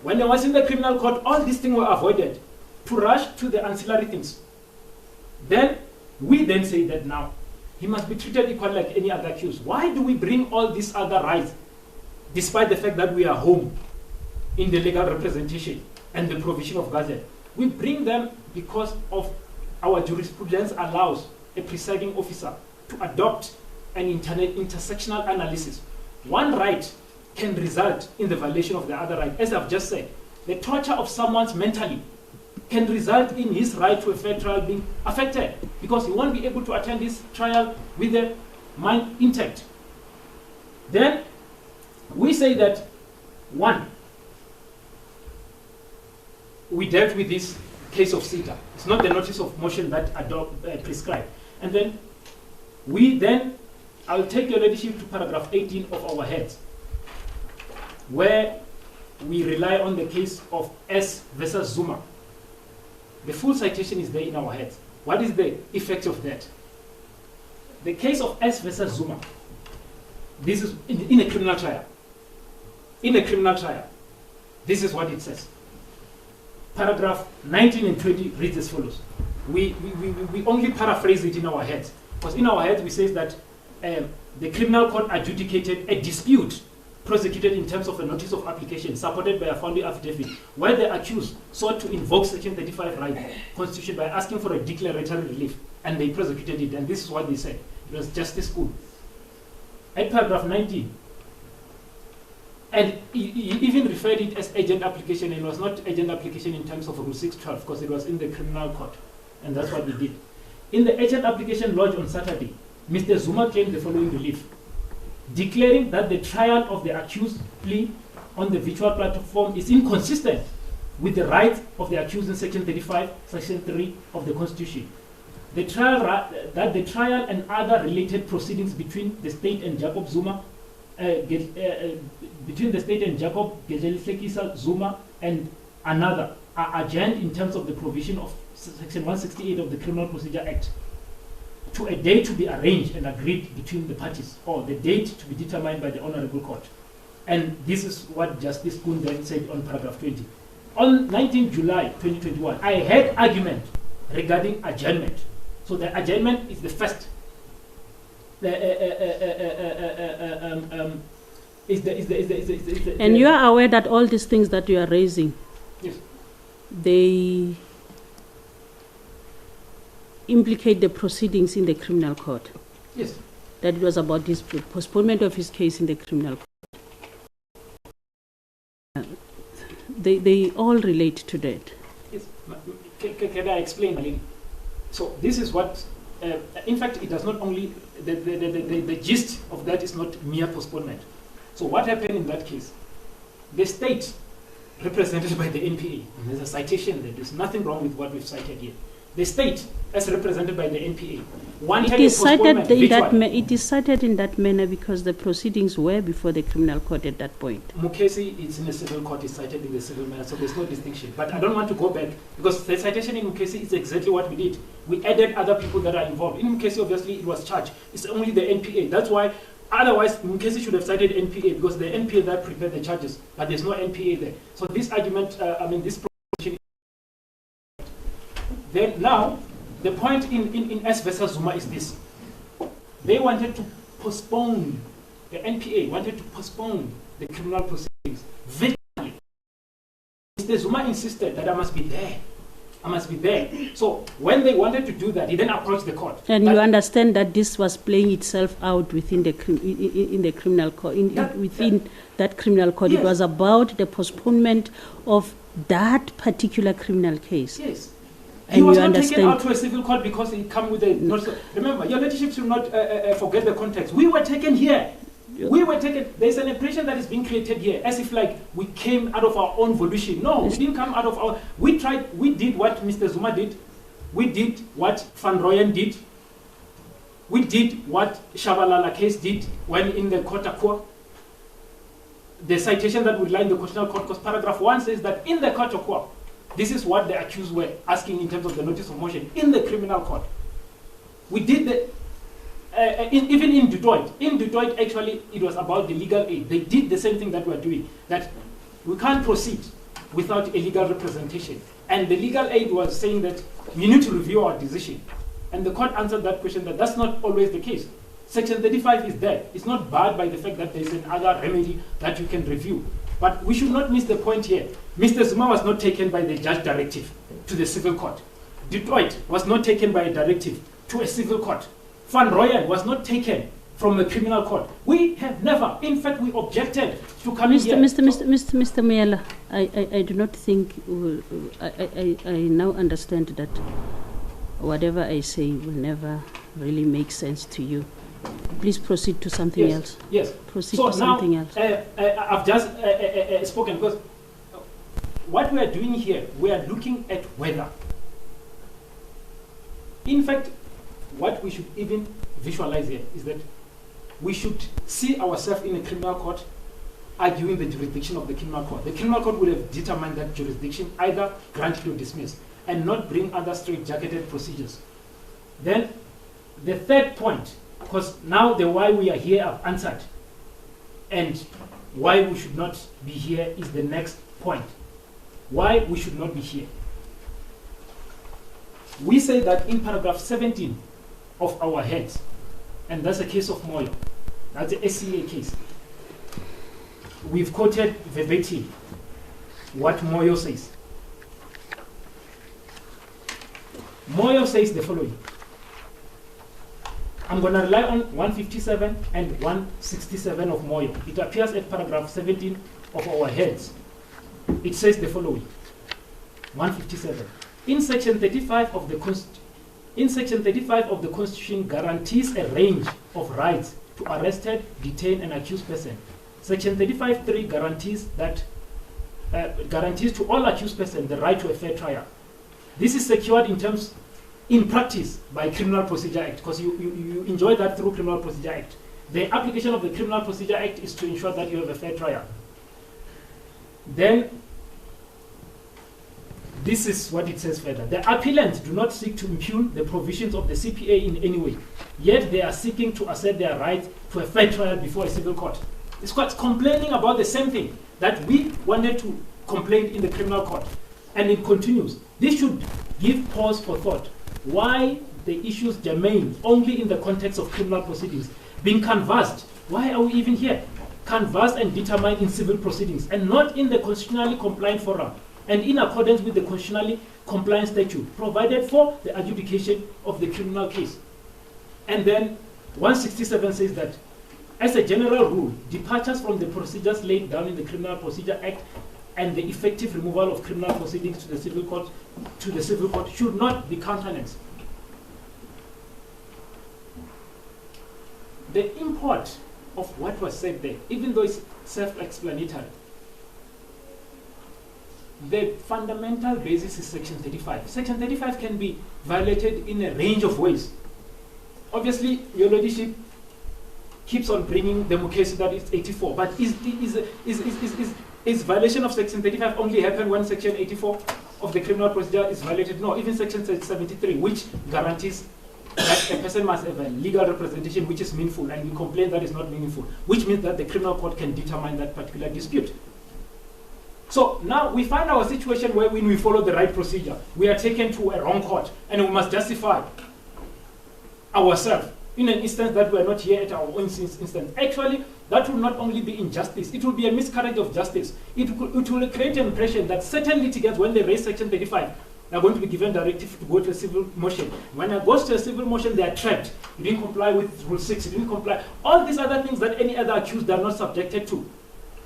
When I was in the criminal court, all these things were avoided to rush to the ancillary things. Then we then say that now he must be treated equally like any other accused. Why do we bring all these other rights, despite the fact that we are home in the legal representation and the provision of gazette? We bring them because of our jurisprudence allows a presiding officer to adopt an intersectional analysis. One right can result in the violation of the other right. As I've just said, the torture of someone's mentally can result in his right to a fair trial being affected, because he won't be able to attend his trial with the mind intact. Then we say that, one, we dealt with this case of CETA. It's not the notice of motion that prescribed. And then I'll take your ladyship to paragraph 18 of our heads, where we rely on the case of S versus Zuma. The full citation is there in our heads. What is the effect of that? The case of S versus Zuma, this is in a criminal trial. In a criminal trial, this is what it says. Paragraph 19 and 20 reads as follows. We only paraphrase it in our heads, because in our heads we say that the criminal court adjudicated a dispute prosecuted in terms of a notice of application supported by a founding affidavit, where the accused sought to invoke Section 35 right Constitution by asking for a declaratory relief, and they prosecuted it, and this is what they said. It was justice good. At paragraph 19, and he even referred it as agent application, and it was not agent application in terms of Rule 612, because it was in the criminal court, and that's what we did. In the agent application lodged on Saturday, Mr. Zuma claimed the following relief: declaring that the trial of the accused plea on the virtual platform is inconsistent with the rights of the accused in Section 35, Section 3 of the Constitution. The trial and other related proceedings between the state and Jacob Zuma, Gedleyihlekisa Zuma and another are adjourned in terms of the provision of Section 168 of the Criminal Procedure Act to a date to be arranged and agreed between the parties, or the date to be determined by the Honorable Court. And this is what Justice Kun then said on paragraph 20. On 19 July 2021, I had argument regarding adjournment. So the adjournment is the first. And you are aware that all these things that you are raising, yes, they implicate the proceedings in the criminal court. Yes. That it was about this postponement of his case in the criminal court. They all relate to that. Yes. Can I explain, Malini? So this is what, in fact, it does not only, the gist of that is not mere postponement. So what happened in that case? The state, represented by the NPA, and there's a citation there, there's nothing wrong with what we've cited here. The state, as represented by the NPA, wanted it is a postponement it is cited in that manner because the proceedings were before the criminal court at that point. Mukesi is in the civil court, is cited in the civil manner, so there's no distinction. But I don't want to go back, because the citation in Mukesi is exactly what we did. We added other people that are involved. In Mukesi, obviously, it was charged. It's only the NPA. That's why, otherwise, Mukesi should have cited NPA, because the NPA that prepared the charges, but there's no NPA there. So this argument, this proposition. Then now, the point in S versus Zuma is this. They wanted to postpone, the NPA wanted to postpone the criminal proceedings virtually. Mr. Zuma insisted that I must be there. I must be there. So when they wanted to do that, he then approached the court. And you understand that this was playing itself out within the in the criminal court, within that criminal court. Yes. It was about the postponement of that particular criminal case. Yes. And he was not understand taken out to a civil court because he come with a... Remember, your ladyship should not forget the context. We were taken here. We were taken... There's an impression that is being created here, as if like we came out of our own volition. No, we didn't come out of our... We did what Mr. Zuma did. We did what Van Rooyen did. We did what Shabalala case did when in the court of the citation that would lie in the Constitutional Court, because paragraph 1 says that in the court of court, this is what the accused were asking in terms of the notice of motion in the criminal court. We did the, even in Detroit. In Detroit, actually, it was about the legal aid. They did the same thing that we're doing, that we can't proceed without a legal representation. And the legal aid was saying that we need to review our decision. And the court answered that question that that's not always the case. Section 35 is there. It's not barred by the fact that there's another remedy that you can review. But we should not miss the point here. Mr. Zuma was not taken by the judge directive to the civil court. Detroit was not taken by a directive to a civil court. Van Rooyen was not taken from a criminal court. We have never, in fact, we objected to coming here. Mr. Moela, I do not think, I now understand that whatever I say will never really make sense to you. Please proceed to something else. Yes. Proceed to something else. I've just spoken, because what we are doing here, we are looking at whether, in fact, what we should even visualize here is that we should see ourselves in a criminal court arguing the jurisdiction of the criminal court. The criminal court would have determined that jurisdiction, either granted or dismissed, and not bring other straight-jacketed procedures. Then the third point, because now the why we are here I've answered, and why we should not be here is the next point. Why we should not be here. We say that in paragraph 17 of our heads, and that's a case of Moyo, that's the SCA case. We've quoted verbatim what Moyo says. Moyo says the following. I'm going to rely on 157 and 167 of Moyo. It appears at paragraph 17 of our heads. It says the following. 157. In section 35 of the Constitution guarantees a range of rights to arrested, detained, and accused person. Section 35(3) guarantees that guarantees to all accused persons the right to a fair trial. This is secured in practice by Criminal Procedure Act, because you enjoy that through Criminal Procedure Act. The application of the Criminal Procedure Act is to ensure that you have a fair trial. Then, this is what it says further. The appellants do not seek to impugn the provisions of the CPA in any way, yet they are seeking to assert their right to a fair trial before a civil court. It's quite complaining about the same thing that we wanted to complain in the criminal court. And it continues. This should give pause for thought. Why the issues germane only in the context of criminal proceedings being canvassed? Why are we even here? Canvassed and determined in civil proceedings and not in the constitutionally compliant forum and in accordance with the constitutionally compliant statute provided for the adjudication of the criminal case. And then 167 says that as a general rule, departures from the procedures laid down in the Criminal Procedure Act and the effective removal of criminal proceedings to the civil court should not be countenanced. The import of what was said there, even though it's self-explanatory, the fundamental basis is Section 35. Section 35 can be violated in a range of ways. Obviously, your ladyship keeps on bringing the Mukesi that is 84, but is violation of Section 35 only happen when Section 84 of the criminal procedure is violated? No, even Section 73, which guarantees that a person must have a legal representation which is meaningful, and we complain that is not meaningful, which means that the criminal court can determine that particular dispute. So now we find our situation where when we follow the right procedure, we are taken to a wrong court, and we must justify ourselves in an instance that we are not here at our own instance. Actually, that will not only be injustice, it will be a miscarriage of justice. It will create an impression that certain litigants, when they raise Section 35, are going to be given directive to go to a civil motion. When it goes to a civil motion, they are trapped. You didn't comply with Rule 6, you didn't comply. All these other things that any other accused are not subjected to.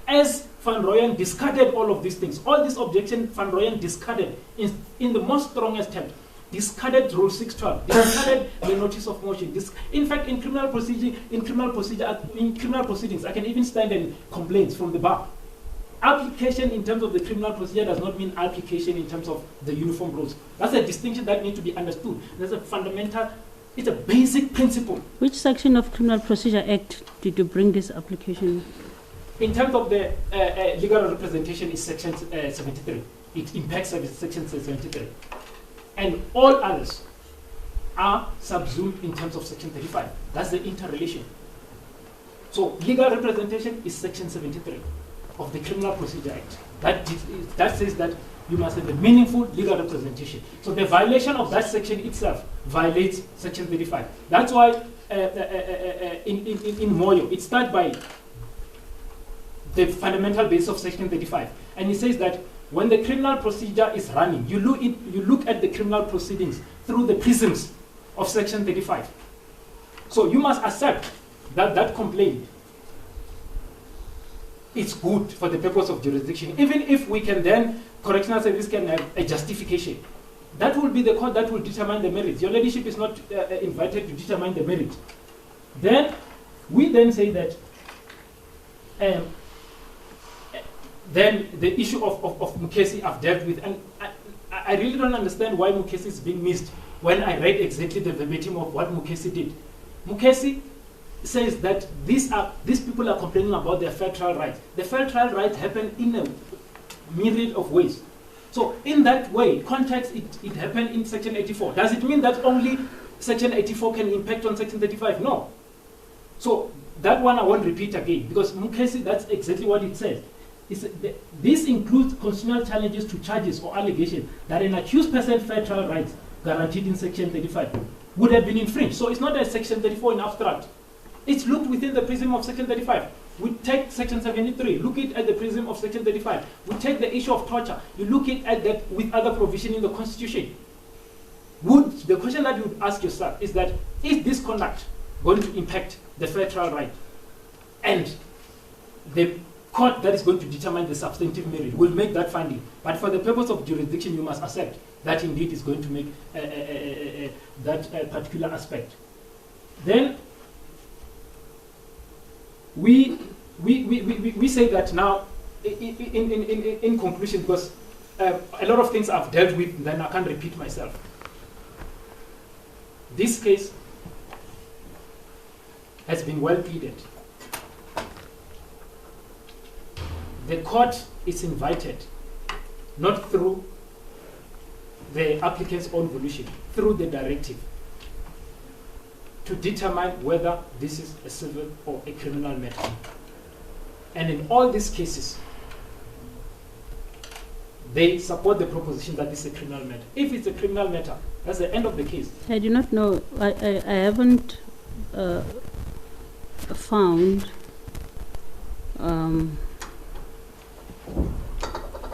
As Van Rooyen discarded all of these things, all these objections Van Rooyen discarded in the most strongest terms. Discarded Rule 612, discarded the notice of motion. In fact, in criminal proceedings, I can even stand and complaints from the bar. Application in terms of the criminal procedure does not mean application in terms of the uniform rules. That's a distinction that needs to be understood. That's a fundamental, it's a basic principle. Which section of Criminal Procedure Act did you bring this application? In terms of the legal representation, is Section 73. It impacts Section 73. And all others are subsumed in terms of Section 35. That's the interrelation. So legal representation is Section 73 of the Criminal Procedure Act. That says that you must have a meaningful legal representation. So the violation of that section itself violates Section 35. That's why in Moyo, it starts by the fundamental basis of Section 35. And it says that when the criminal procedure is running, you look at the criminal proceedings through the prisms of Section 35. So you must accept that that complaint is good for the purpose of jurisdiction, even if we can then, correctional service can have a justification. That will be the court that will determine the merits. Your ladyship is not invited to determine the merit. Then, we then say that then the issue of Mukesi I've dealt with, and I really don't understand why Mukesi is being missed when I read exactly the verbatim of what Mukesi did. Mukesi says that these people are complaining about their fair trial rights. The fair trial rights happen in a myriad of ways. So in that way, context, it happened in Section 84. Does it mean that only Section 84 can impact on Section 35? No. So that one I won't repeat again, because Mukesi, that's exactly what it says. This includes constitutional challenges to charges or allegations that an accused person's fair trial rights guaranteed in Section 35 would have been infringed. So it's not a Section 34 in abstract. It's looked within the prism of Section 35. We take Section 73, look at the prism of Section 35. We take the issue of torture, you look at that with other provision in the Constitution. The question that you would ask yourself is that, is this conduct going to impact the fair trial right? And the court that is going to determine the substantive merit will make that finding. But for the purpose of jurisdiction, you must accept that indeed is going to make that particular aspect. Then we we say that now in conclusion, because a lot of things I've dealt with, then I can't repeat myself. This case has been well pleaded. The court is invited, not through the applicant's own volition, through the directive, to determine whether this is a civil or a criminal matter. And in all these cases, they support the proposition that this is a criminal matter. If it's a criminal matter, that's the end of the case. I do not know. I haven't found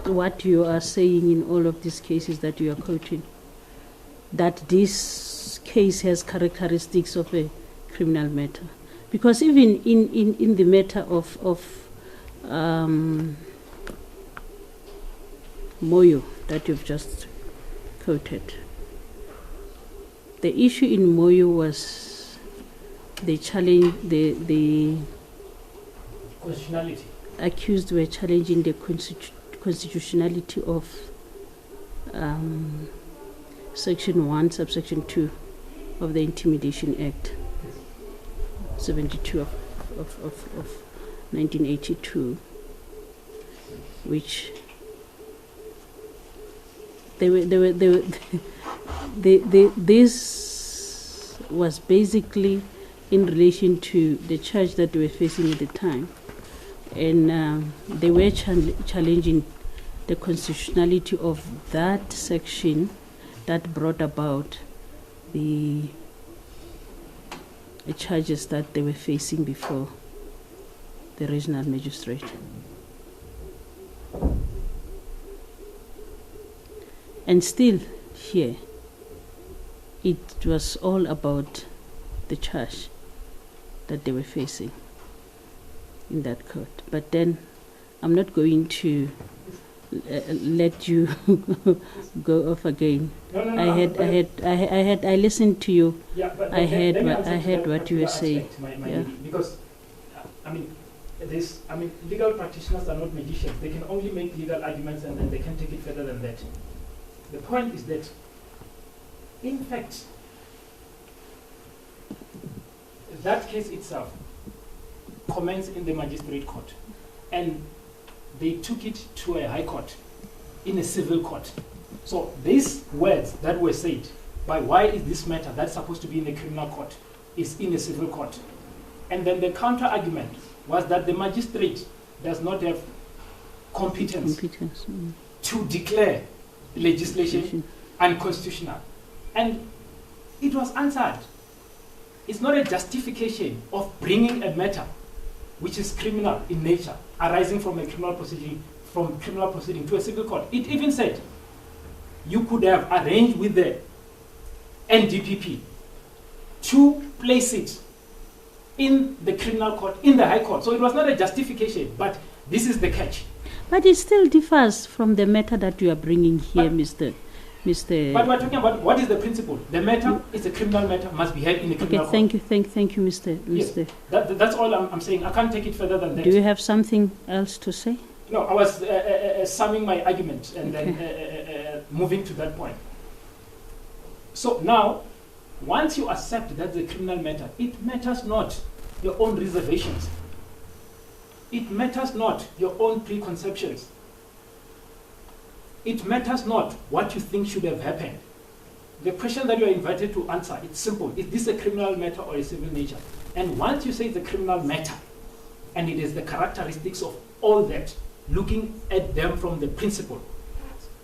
what you are saying in all of these cases that you are quoting, that this case has characteristics of a criminal matter. Because even in the matter of Moyo that you've just quoted, the issue in Moyo was the challenge, the Constitutionality. accused were challenging the constitutionality of Section 1, Subsection 2 of the Intimidation Act, 72 of 1982, which this was basically in relation to the charge that they were facing at the time, and they were challenging the constitutionality of that section that brought about the charges that they were facing before the regional magistrate. And still here, it was all about the charge that they were facing in that court. But then I'm not going to let you go off again. I listened to you. Yeah, but I heard what you were saying. Because legal practitioners are not magicians. They can only make legal arguments and then they can take it further than that. The point is that, in fact, that case itself commenced in the magistrate court, and they took it to a high court in a civil court. So these words that were said by why is this matter that's supposed to be in a criminal court is in a civil court. And then the counter argument was that the magistrate does not have competence to declare legislation unconstitutional. And it was answered. It's not a justification of bringing a matter which is criminal in nature, arising from a criminal proceeding, to a civil court. It even said you could have arranged with the NDPP to place it in the criminal court, in the high court. So it was not a justification, but this is the catch. But it still differs from the matter that you are bringing here, Mr. But we're talking about what is the principle. The matter is a criminal matter, must be held in a criminal court. Thank you, Mr. Yes, that's all I'm saying. I can't take it further than that. Do you have something else to say? No, I was summing my argument and then moving to that point. So now, once you accept that the criminal matter, it matters not your own reservations. It matters not your own preconceptions. It matters not what you think should have happened. The question that you are invited to answer, it's simple. Is this a criminal matter or a civil nature? And once you say it's a criminal matter, and it is the characteristics of all that, looking at them from the principle,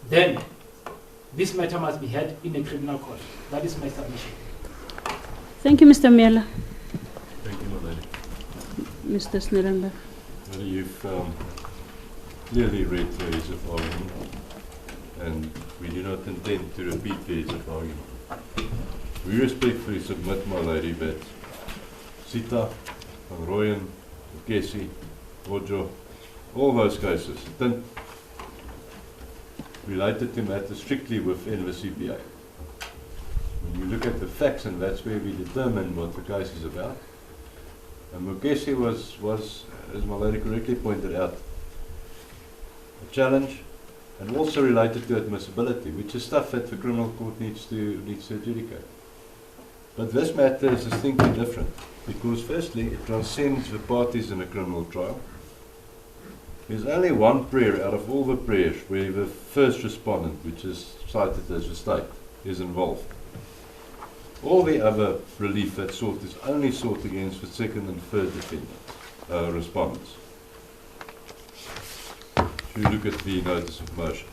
then this matter must be heard in a criminal court. That is my submission. Thank you, Mr. Moela. Thank you, my lady. Mr. Sneramba. Well, you've clearly read phase of argument, and we do not intend to repeat phase of argument. We respectfully submit, my lady, that Sita, Van Rooyen, Kessie, Ojo, all those cases didn't related to matters strictly within the CPA. When you look at the facts, and that's where we determine what the case is about, And Mukesi was, as my lady correctly pointed out, a challenge, and also related to admissibility, which is stuff that the criminal court needs to adjudicate. But this matter is distinctly different, because firstly, it transcends the parties in a criminal trial. There's only one prayer out of all the prayers where the first respondent, which is cited as the state, is involved. All the other relief that's sought is only sought against the second and third defendants, respondents. If you look at the notice of motion.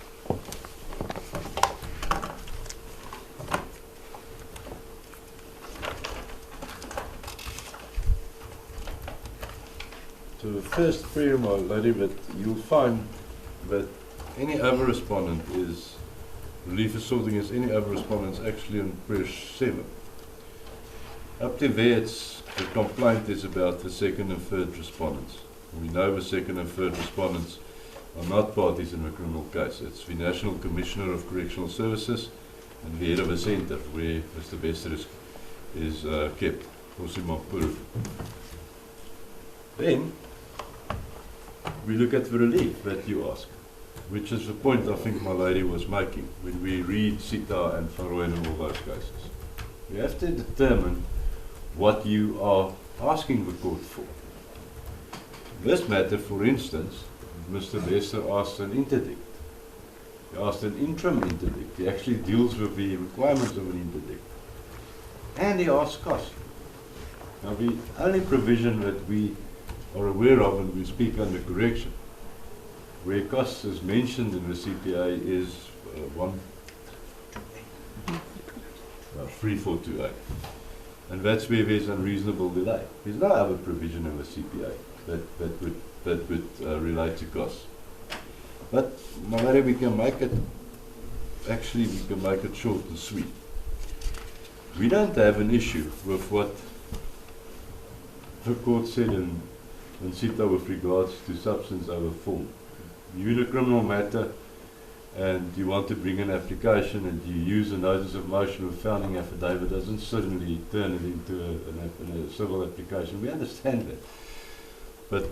So the first prayer, my lady, that you'll find that any other respondent is, relief is sought against any other respondents actually in prayer 7. Up to there, the complaint is about the second and third respondents. We know the second and third respondents are not parties in a criminal case. It's the National Commissioner of Correctional Services and the head of a centre where Mr. Bester is kept, Osimampuru. Then, we look at the relief that you ask, which is the point I think my lady was making when we read Sita and Faroen and all those cases. We have to determine what you are asking the court for. This matter, for instance, Mr. Bester asked an interdict. He asked an interim interdict. He actually deals with the requirements of an interdict. And he asked costs. Now, the only provision that we are aware of when we speak under correction, where costs is mentioned in the CPA, is 3428. And that's where there's unreasonable delay. There's no other provision in the CPA that would relate to costs. But my lady, we can make it short and sweet. We don't have an issue with what the court said in Sita with regards to substance over form. You're in a criminal matter and you want to bring an application and you use a notice of motion with founding affidavit, doesn't suddenly turn it into a civil application. We understand that. But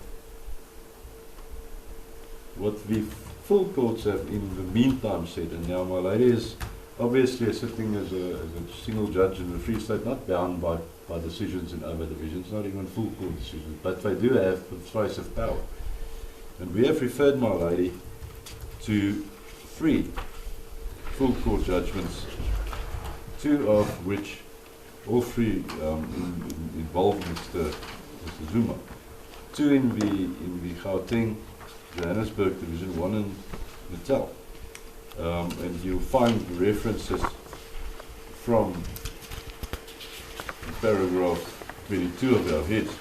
what the full courts have in the meantime said, and now my lady is obviously sitting as a single judge in the Free State, not bound by decisions in other divisions, not even full court decisions, but they do have persuasive power. And we have referred, my lady, to 3 full court judgments, 2 of which, all 3 involve Mr. Zuma. 2 in the Gauteng, Johannesburg Division, 1 in Natal. And you'll find references from paragraph 22 of our heads.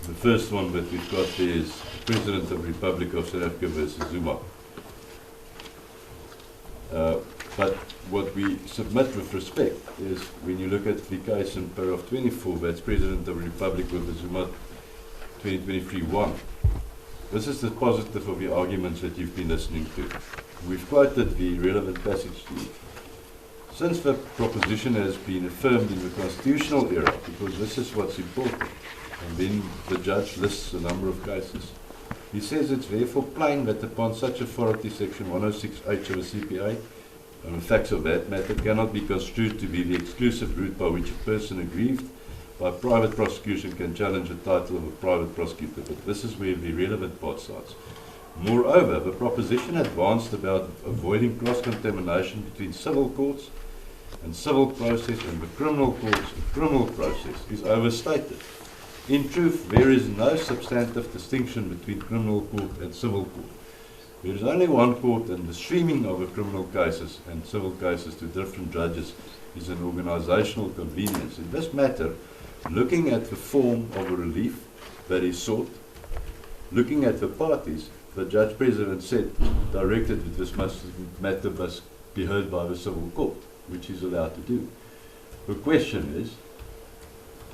The first one that we've got there is the President of the Republic of South Africa versus Zuma. But what we submit with respect is when you look at the case in paragraph 24, that's President of the Republic versus Zuma 2023-1. This is the positive of the arguments that you've been listening to. We've quoted the relevant passage to you. Since the proposition has been affirmed in the constitutional era, because this is what's important, and then the judge lists a number of cases, he says it's therefore plain that upon such authority, section 106H of the CPA, and the facts of that matter cannot be construed to be the exclusive route by which a person aggrieved by private prosecution can challenge the title of a private prosecutor. But this is where the relevant part starts. Moreover, the proposition advanced about avoiding cross-contamination between civil courts and civil process and the criminal courts and criminal process is overstated. In truth, there is no substantive distinction between criminal court and civil court. There is only one court, and the streaming of the criminal cases and civil cases to different judges is an organizational convenience. In this matter, looking at the form of a relief that is sought, looking at the parties, the Judge President said, directed that this matter must be heard by the civil court, which he's allowed to do. The question is,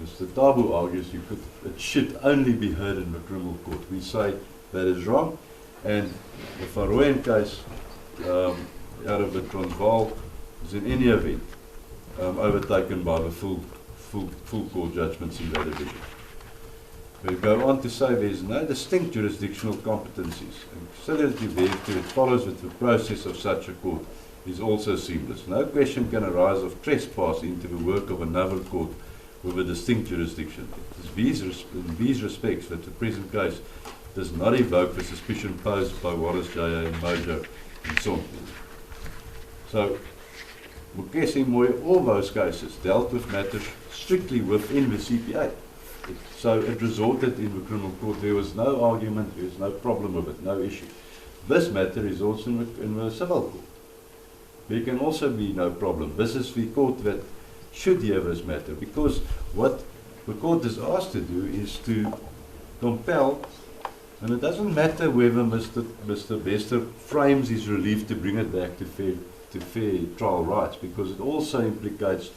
Mr. Thabo argues it should only be heard in the criminal court. We say that is wrong, and the Faroen case out of the Transvaal is in any event overtaken by the full court judgments in that division. We go on to say there is no distinct jurisdictional competencies, and similarly therefore it follows that the process of such a court is also seamless. No question can arise of trespass into the work of another court with a distinct jurisdiction. It is in these respects that the present case does not evoke the suspicion posed by Wallace, J.A. and Mojo and so on. So, Mukesi Moyo, all those cases dealt with matters strictly within the CPA. So it resorted in the criminal court. There was no argument, there was no problem with it, no issue. This matter is also in the civil court. There can also be no problem. This is the court that should hear this matter, because what the court is asked to do is to compel, and it doesn't matter whether Mr. Bester frames his relief to bring it back to fair trial rights, because it also implicates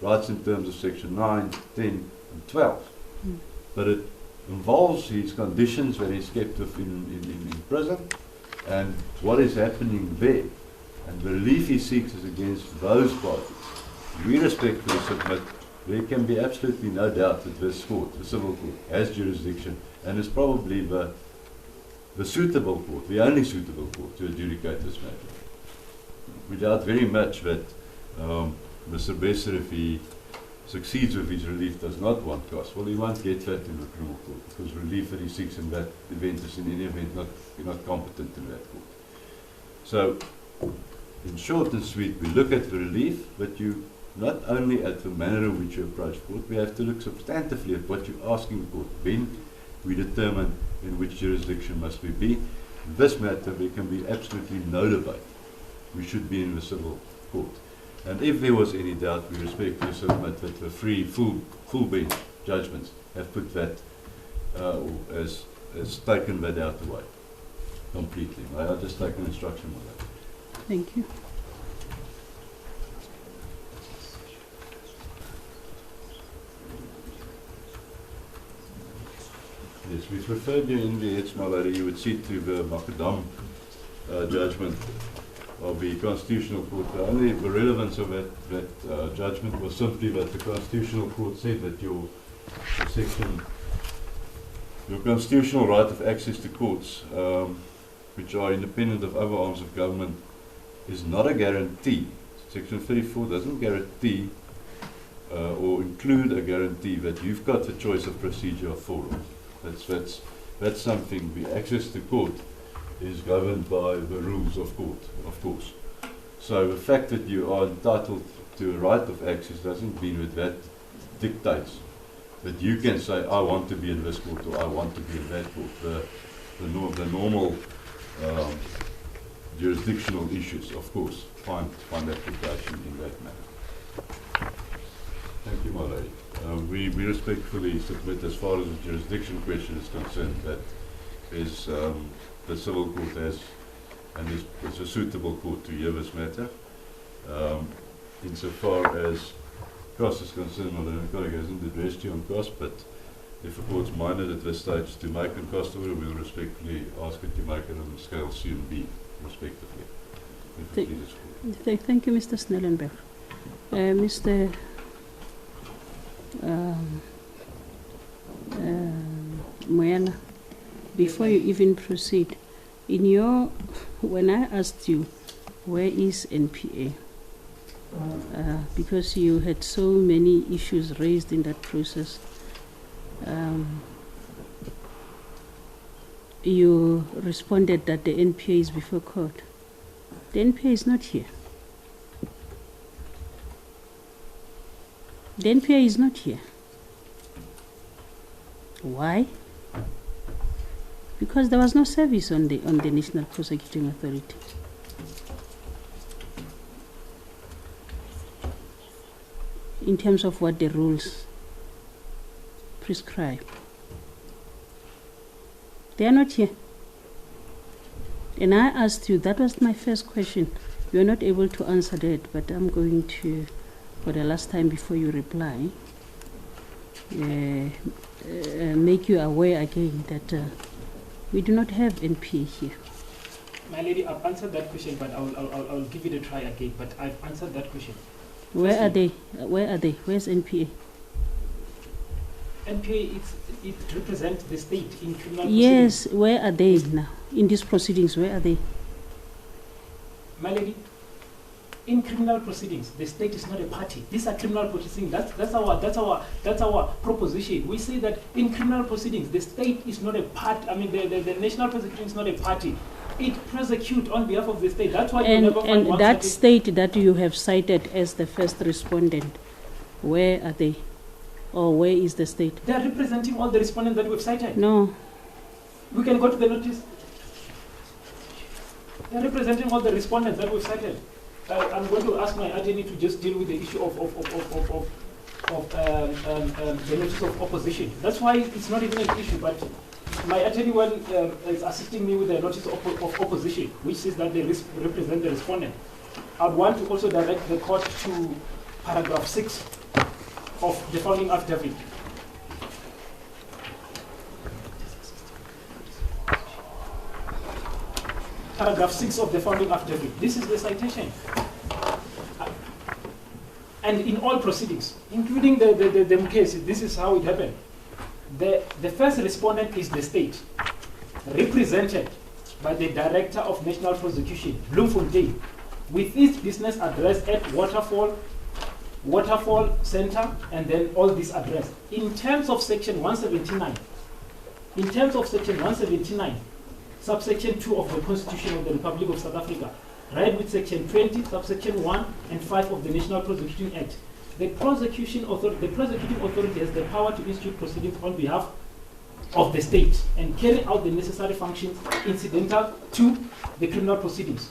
rights in terms of section 9, 10 and 12. But it involves his conditions that he's kept in prison and what is happening there. And the relief he seeks is against those parties. We respectfully submit there can be absolutely no doubt that this court, the civil court, has jurisdiction and is probably the suitable court, the only suitable court to adjudicate this matter. We doubt very much that Mr. Bester, if he succeeds with his relief, does not want costs. Well, he won't get that in the criminal court, because relief that he seeks in that event is in any event not competent in that court. So, in short and sweet, we look at the relief, but you not only at the manner in which you approach court, we have to look substantively at what you're asking the court. Then we determine in which jurisdiction must we be. In this matter, there can be absolutely no debate. We should be in the civil court. And if there was any doubt, we respectfully submit that the full bench judgments have put that, as taken that out of the way completely. May I just take an instruction on that? Thank you. Yes, we've referred you in the heads, my lady. You would see to the Macadam judgment of the Constitutional Court. The only relevance of that judgment was simply that the Constitutional Court said that your constitutional right of access to courts, which are independent of other arms of government, is not a guarantee. Section 34 doesn't guarantee or include a guarantee that you've got the choice of procedure for it. That's something. The access to court is governed by the rules of court, of course. So the fact that you are entitled to a right of access doesn't mean that dictates that you can say, I want to be in this court or I want to be in that court. The normal jurisdictional issues, of course, find application in that matter. Thank you, my lady. We respectfully submit, as far as the jurisdiction question is concerned, that is the civil court has, and is a suitable court to hear this matter. Insofar as cost is concerned, my colleague hasn't addressed you on cost, but if the court's minded at this stage to make a cost order, we'll respectfully ask it to make it on scale C and B, respectively. Thank you, Mr. Snellenberg. Mr. Moela, before you even proceed, when I asked you, where is NPA? Because you had so many issues raised in that process, you responded that the NPA is before court. The NPA is not here. The NPA is not here. Why? Because there was no service on the National Prosecuting Authority. In terms of what the rules prescribe. They are not here. And I asked you, that was my first question. You are not able to answer that, but I'm going to, for the last time before you reply, make you aware again that we do not have NPA here. My lady, I've answered that question, but I'll give it a try again. But I've answered that question. Where are they? Where are they? Where's NPA? NPA, it represents the state in criminal Yes, where are they now? In these proceedings, where are they? My lady, in criminal proceedings, the state is not a party. These are criminal proceedings. That's our proposition. We say that in criminal proceedings, the state is not a part. I mean, the national prosecution is not a party. It prosecutes on behalf of the state. That's why you never find one and that state that you have cited as the first respondent, where are they? Or where is the state? They are representing all the respondents that we've cited. No. We can go to the notice. They are representing all the respondents that we've cited. I'm going to ask my attorney to just deal with the issue of the notice of opposition. That's why it's not even an issue, but my attorney is assisting me with the notice of opposition, which says that they represent the respondent. I'd want to also direct the court to paragraph 6 of the founding affidavit. Paragraph 6 of the founding affidavit. This is the citation. And in all proceedings, including the case, this is how it happened. The first respondent is the state, represented by the Director of National Prosecution, Bloemfontein, with its business address at Waterfall Center, and then all this address. In terms of section 179, subsection 2 of the Constitution of the Republic of South Africa, read with section 20, subsection 1 and 5 of the National Prosecuting Act, the prosecuting authority has the power to institute proceedings on behalf of the state and carry out the necessary functions incidental to the criminal proceedings.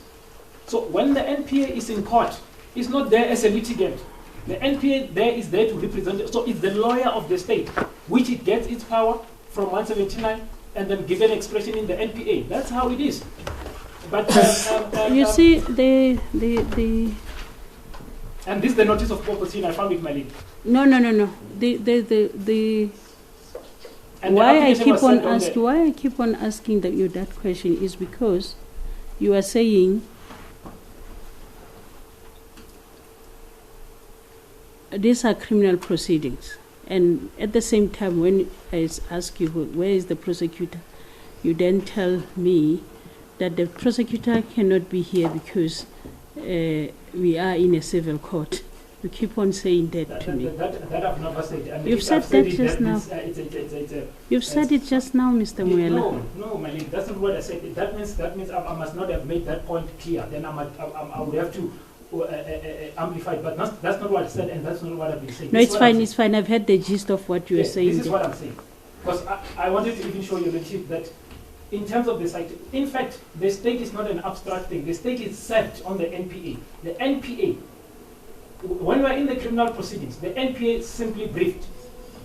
So when the NPA is in court, it's not there as a litigant. The NPA is there to represent, so it's the lawyer of the state, which it gets its power from 179 and then given expression in the NPA. That's how it is. But you see, and this is the notice of opposition. I found it, my link. No. And why I keep on asking that question is because you are saying these are criminal proceedings, and at the same time, when I ask you where is the prosecutor, you then tell me that the prosecutor cannot be here because we are in a civil court. You keep on saying that to me. That I've never said. I mean, You've said that just now. You've said it just now, Mr. Moela. No, my lady, that's not what I said. That means I must not have made that point clear. Then I would have to amplify it. But that's not what I said, and that's not what I've been saying. No, it's fine. I've heard the gist of what you are saying. This is what I'm saying. Because I wanted to even show you that in terms of the site, in fact, the state is not an abstract thing. The state is set on the NPA. The NPA, when we're in the criminal proceedings, the NPA simply briefed.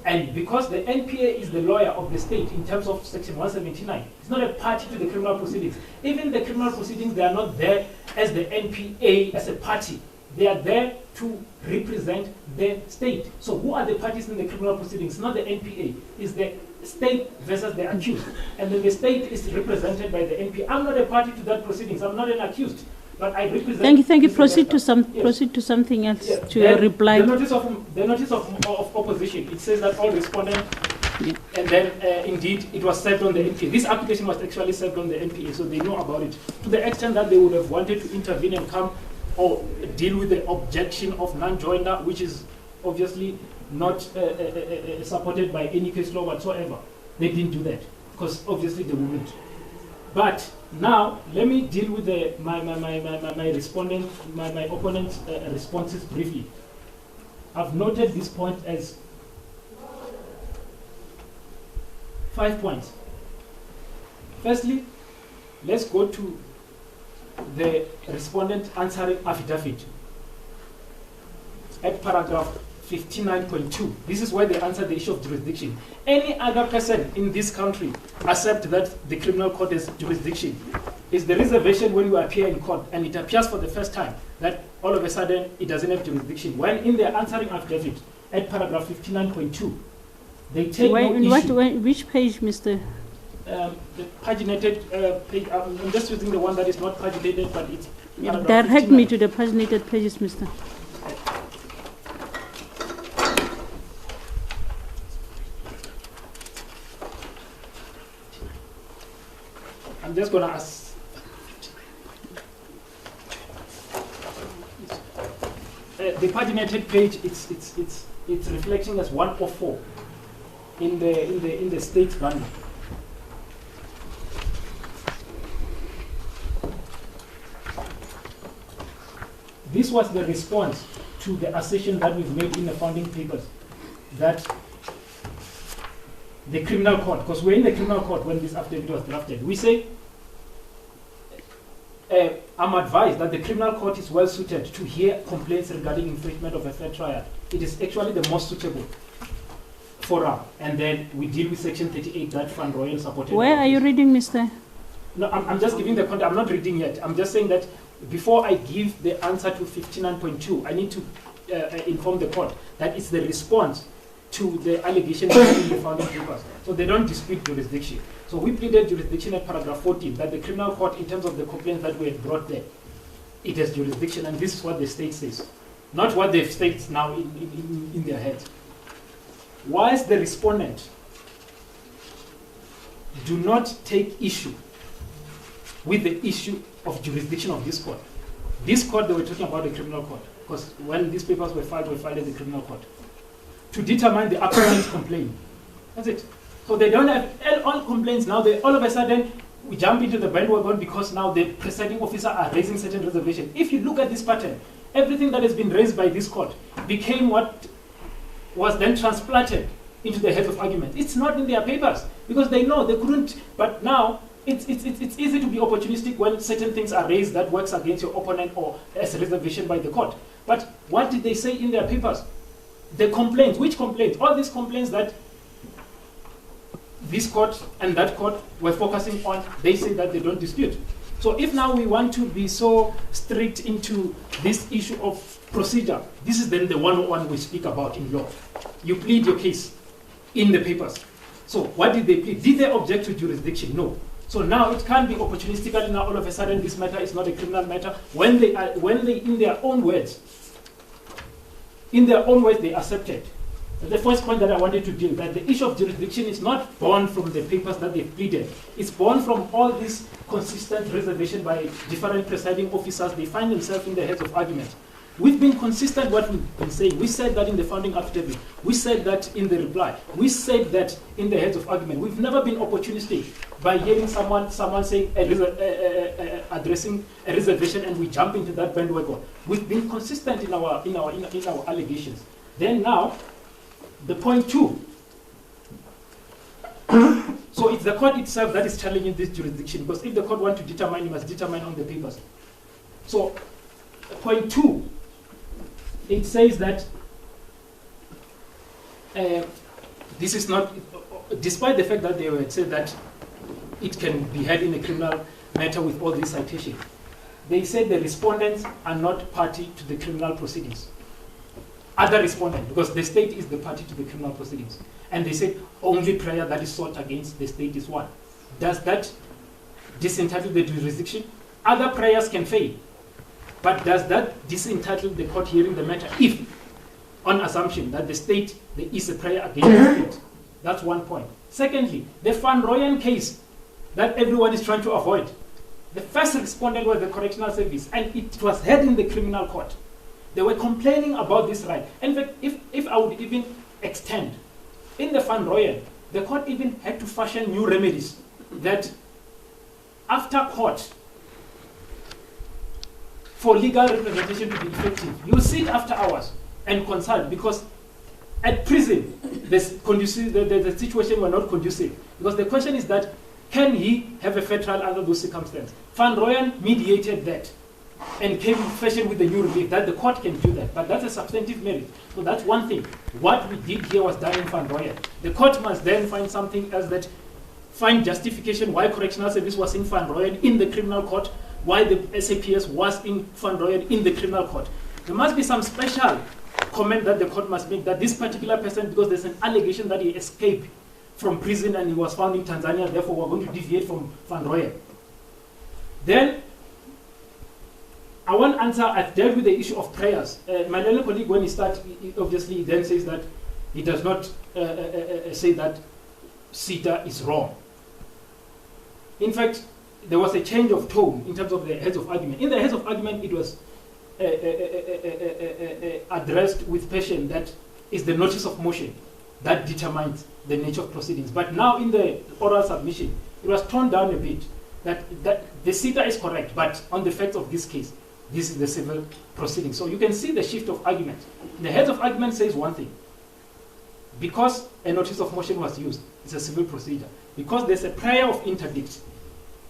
And because the NPA is the lawyer of the state in terms of section 179, it's not a party to the criminal proceedings. Even the criminal proceedings, they are not there as the NPA, as a party. They are there to represent the state. So who are the parties in the criminal proceedings? Not the NPA. It's the state versus the accused. And then the state is represented by the NPA. I'm not a party to that proceedings. I'm not an accused. But I represent... Thank you. Proceed to something else, yes. to your reply. The notice of opposition, it says that all respondents, and then indeed it was served on the NPA. This application was actually served on the NPA, so they know about it. To the extent that they would have wanted to intervene and come or deal with the objection of non-joinder, which is obviously not supported by any case law whatsoever. They didn't do that, because obviously they wouldn't. But now, let me deal with my opponent's responses briefly. I've noted this point as 5 points. Firstly, let's go to the respondent answering affidavit at paragraph 59.2. This is where they answer the issue of jurisdiction. Any other person in this country accept that the criminal court has jurisdiction. It's the reservation when you appear in court and it appears for the first time that all of a sudden it doesn't have jurisdiction. When in their answering affidavit at paragraph 59.2, they take no issue. Which page, Mr.? The paginated page. I'm just using the one that is not paginated, but it's direct 59. Me to the paginated pages, Mr. I'm just going to ask. The paginated page, it's reflecting as 104 in the state bundle. This was the response to the assertion that we've made in the founding papers that the criminal court, because we're in the criminal court when this affidavit was drafted, we say, I'm advised that the criminal court is well suited to hear complaints regarding infringement of a fair trial. It is actually the most suitable forum. And then we deal with section 38 that Van Rooyen supported. Where are you reading, Mr.? No, I'm just giving the content. I'm not reading yet. I'm just saying that before I give the answer to 59.2, I need to inform the court that it's the response to the allegations in the founding papers. So they don't dispute jurisdiction. So we pleaded jurisdiction at paragraph 14, that the criminal court, in terms of the complaints that we had brought there, it has jurisdiction, and this is what the state says, not what the states now in their heads. Whilst the respondent do not take issue with the issue of jurisdiction of this court. This court, they were talking about the criminal court, because when these papers were filed in the criminal court to determine the applicant's complaint. That's it. So they don't have all complaints now. They all of a sudden we jump into the bandwagon because now the presiding officer are raising certain reservations. If you look at this pattern, everything that has been raised by this court became what was then transplanted into the heads of argument. It's not in their papers because they know they couldn't. But now it's easy to be opportunistic when certain things are raised that works against your opponent or as a reservation by the court. But what did they say in their papers? The complaints, which complaints? All these complaints that this court and that court were focusing on, they say that they don't dispute. So if now we want to be so strict into this issue of procedure, this is then the 101 we speak about in law. You plead your case in the papers. So what did they plead? Did they object to jurisdiction? No. So now it can't be opportunistically now all of a sudden this matter is not a criminal matter when they in their own words they accepted. The first point that I wanted to deal with, that the issue of jurisdiction is not born from the papers that they've pleaded. It's born from all this consistent reservation by different presiding officers. They find themselves in the heads of argument. We've been consistent what we've been saying. We said that in the founding affidavit. We said that in the reply. We said that in the heads of argument. We've never been opportunistic by hearing someone saying addressing a reservation and we jump into that bandwagon. We've been consistent in our allegations. Then now, the point 2. So it's the court itself that is challenging this jurisdiction, because if the court wants to determine, it must determine on the papers. So point 2, it says that this is not, despite the fact that they had said that it can be held in a criminal matter with all these citations, they said the respondents are not party to the criminal proceedings. Other respondent, because the state is the party to the criminal proceedings. And they said only prayer that is sought against the state is one. Does that disentitle the jurisdiction? Other prayers can fail. But does that disentitle the court hearing the matter if, on assumption that the state, there is a prayer against the state? That's one point. Secondly, the Van Rooyen case that everyone is trying to avoid. The first respondent was the correctional service, and it was heard in the criminal court. They were complaining about this right. In fact, if I would even extend, in the Van Rooyen, the court even had to fashion new remedies that after court, for legal representation to be effective, you sit after hours and consult, because at prison, the situation were not conducive. Because the question is that, can he have a fair trial under those circumstances? Van Rooyen mediated that and came fashion with the new relief that the court can do that, but that's a substantive merit. So that's one thing. What we did here was done in Van Rooyen. The court must then find something else, that find justification why correctional service was in Van Rooyen in the criminal court, why the SAPS was in Van Rooyen in the criminal court. There must be some special comment that the court must make that this particular person, because there's an allegation that he escaped from prison and he was found in Tanzania, therefore we're going to deviate from Van Rooyen. Then I want answer. I've dealt with the issue of prayers. My little colleague, when he starts, obviously then says that he does not say that CETA is wrong. In fact, there was a change of tone in terms of the heads of argument. In the heads of argument, it was addressed with passion that is the notice of motion that determines the nature of proceedings. But now in the oral submission, it was toned down a bit, that the CETA is correct, but on the facts of this case, this is the civil proceeding. So you can see the shift of argument. The heads of argument says one thing. Because a notice of motion was used, it's a civil procedure. Because there's a prayer of interdict,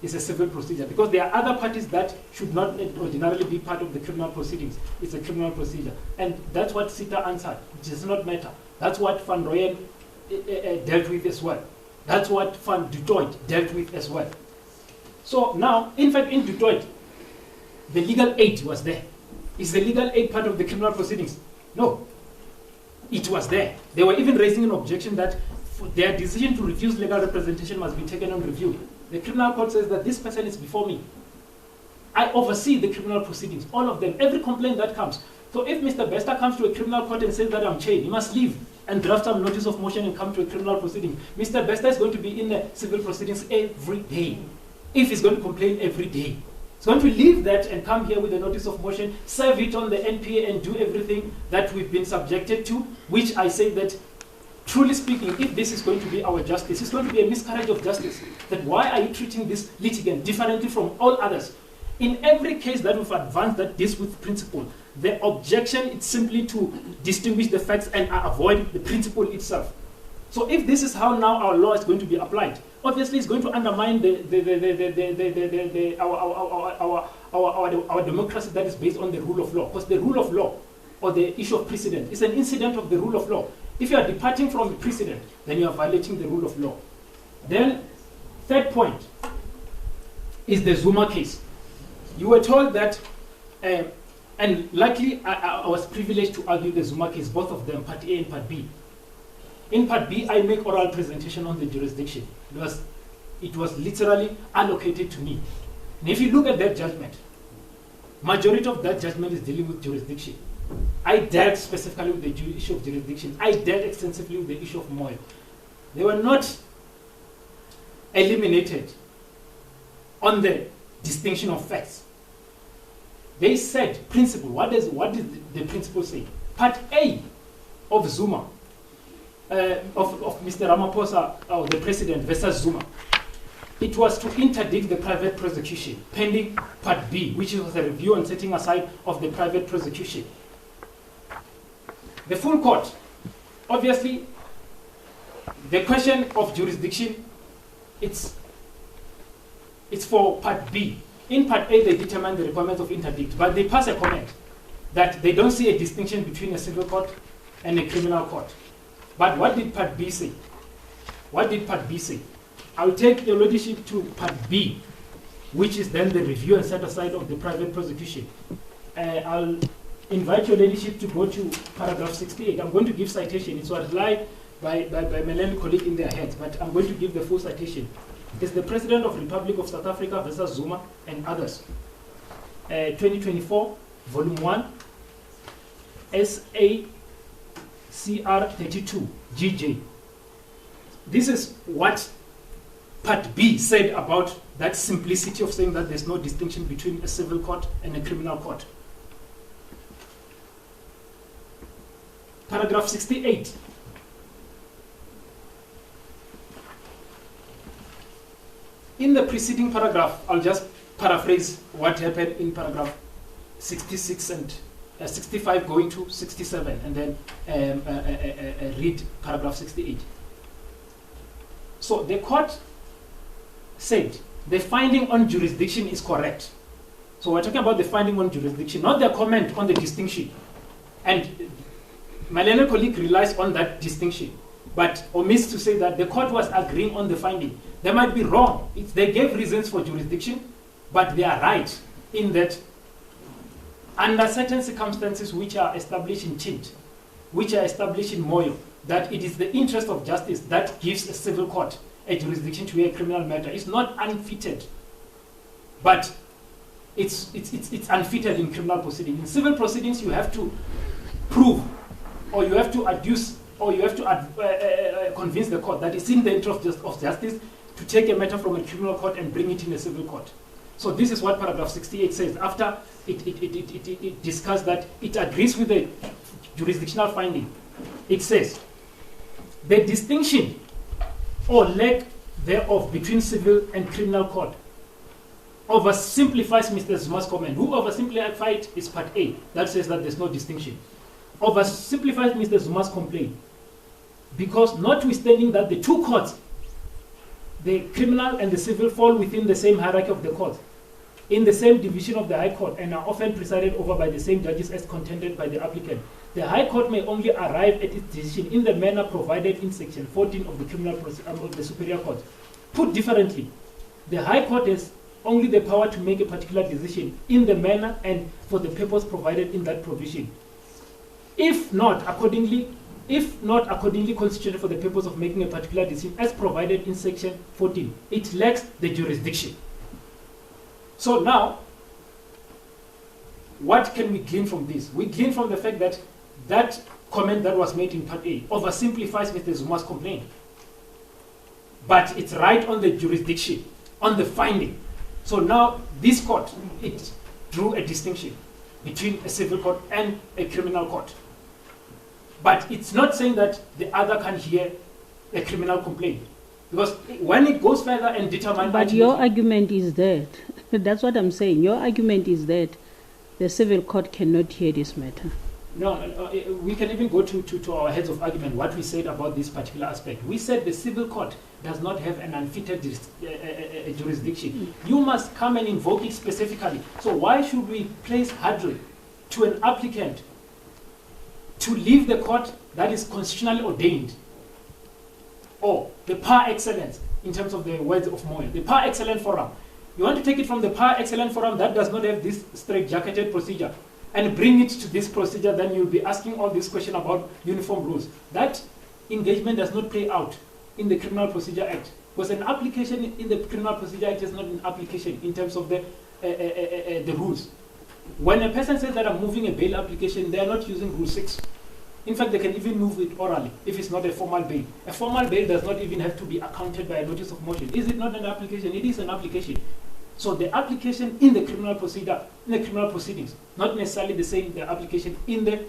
it's a civil procedure. Because there are other parties that should not ordinarily be part of the criminal proceedings, it's a criminal procedure. And that's what CETA answered. It does not matter. That's what Van Rooyen dealt with as well. That's what Van Dutoit dealt with as well. So now, in fact, in Dutoit, the legal aid was there. Is the legal aid part of the criminal proceedings? No. It was there. They were even raising an objection that their decision to refuse legal representation must be taken on review. The criminal court says that this person is before me. I oversee the criminal proceedings, all of them, every complaint that comes. So if Mr. Bester comes to a criminal court and says that I'm chained, he must leave and draft some notice of motion and come to a criminal proceeding. Mr. Bester is going to be in the civil proceedings every day. If he's going to complain every day, he's going to leave that and come here with a notice of motion, serve it on the NPA and do everything that we've been subjected to, which I say that, truly speaking, if this is going to be our justice, it's going to be a miscarriage of justice. That why are you treating this litigant differently from all others? In every case that we've advanced that deals with principle, the objection is simply to distinguish the facts and avoid the principle itself. So if this is how now our law is going to be applied, obviously it's going to undermine our democracy that is based on the rule of law. Because the rule of law, or the issue of precedent, is an incident of the rule of law. If you are departing from the precedent, then you are violating the rule of law. Then, third point is the Zuma case. You were told that, and luckily I was privileged to argue the Zuma case, both of them, Part A and Part B. In Part B, I make oral presentation on the jurisdiction. It was literally allocated to me. And if you look at that judgment, majority of that judgment is dealing with jurisdiction. I dealt specifically with the issue of jurisdiction. I dealt extensively with the issue of Moela. They were not eliminated on the distinction of facts. They said principle. What did the principle say? Part A of Zuma, of Mr. Ramaphosa, or the president versus Zuma, it was to interdict the private prosecution pending Part B, which was a review and setting aside of the private prosecution. The full court, obviously, the question of jurisdiction, it's for Part B. In Part A, they determine the requirements of interdict, but they pass a comment that they don't see a distinction between a civil court and a criminal court. But what did Part B say? What did Part B say? I'll take your ladyship to Part B, which is then the review and set aside of the private prosecution. I'll invite your ladyship to go to paragraph 68. I'm going to give citation. It was lied by my colleague in their heads, but I'm going to give the full citation. It's the President of Republic of South Africa versus Zuma and others. 2024, Volume 1, SACR 32, GJ. This is what Part B said about that simplicity of saying that there's no distinction between a civil court and a criminal court. Paragraph 68. In the preceding paragraph, I'll just paraphrase what happened in paragraph 66 and 65 going to 67, and then read paragraph 68. So the court said the finding on jurisdiction is correct. So we're talking about the finding on jurisdiction, not the comment on the distinction. And my learned colleague relies on that distinction, but omits to say that the court was agreeing on the finding. They might be wrong. They gave reasons for jurisdiction, but they are right in that under certain circumstances which are established in Chint, which are established in Moela, that it is the interest of justice that gives a civil court a jurisdiction to hear a criminal matter. It's not unfitted, but it's unfitted in criminal proceedings. In civil proceedings, you have to prove, or you have to adduce, or you have to convince the court that it's in the interest of justice to take a matter from a criminal court and bring it in a civil court. So this is what paragraph 68 says. After it discussed that it agrees with the jurisdictional finding, it says, the distinction or lack thereof between civil and criminal court oversimplifies Mr. Zuma's comment. Who oversimplified is part A. That says that there's no distinction. Oversimplifies Mr. Zuma's complaint. Because notwithstanding that the two courts, the criminal and the civil, fall within the same hierarchy of the court, in the same division of the High Court, and are often presided over by the same judges as contended by the applicant, the High Court may only arrive at its decision in the manner provided in Section 14 of the Criminal of the Superior Court. Put differently, the High Court has only the power to make a particular decision in the manner and for the purpose provided in that provision. If not accordingly constituted for the purpose of making a particular decision as provided in Section 14, it lacks the jurisdiction. So now, what can we glean from this? We glean from the fact that that comment that was made in Part A oversimplifies Mr. Zuma's complaint. But it's right on the jurisdiction, on the finding. So now, this court, it drew a distinction between a civil court and a criminal court. But it's not saying that the other can hear a criminal complaint. Because when it goes further and determines... But your argument is that, that's what I'm saying, your argument is that the civil court cannot hear this matter. No, we can even go to our heads of argument, what we said about this particular aspect. We said the civil court does not have an unfettered jurisdiction. You must come and invoke it specifically. So why should we place hurdle to an applicant to leave the court that is constitutionally ordained, or the par excellence, in terms of the words of Moela, the par excellence forum? You want to take it from the par excellence forum that does not have this straight-jacketed procedure and bring it to this procedure, then you'll be asking all this question about uniform rules. That engagement does not play out in the Criminal Procedure Act, because an application in the Criminal Procedure Act is not an application in terms of the rules. When a person says that I'm moving a bail application, they are not using Rule 6. In fact, they can even move it orally if it's not a formal bail. A formal bail does not even have to be accounted by a notice of motion. Is it not an application? It is an application. So the application in the criminal procedure, in the criminal proceedings, not necessarily the same, the application in the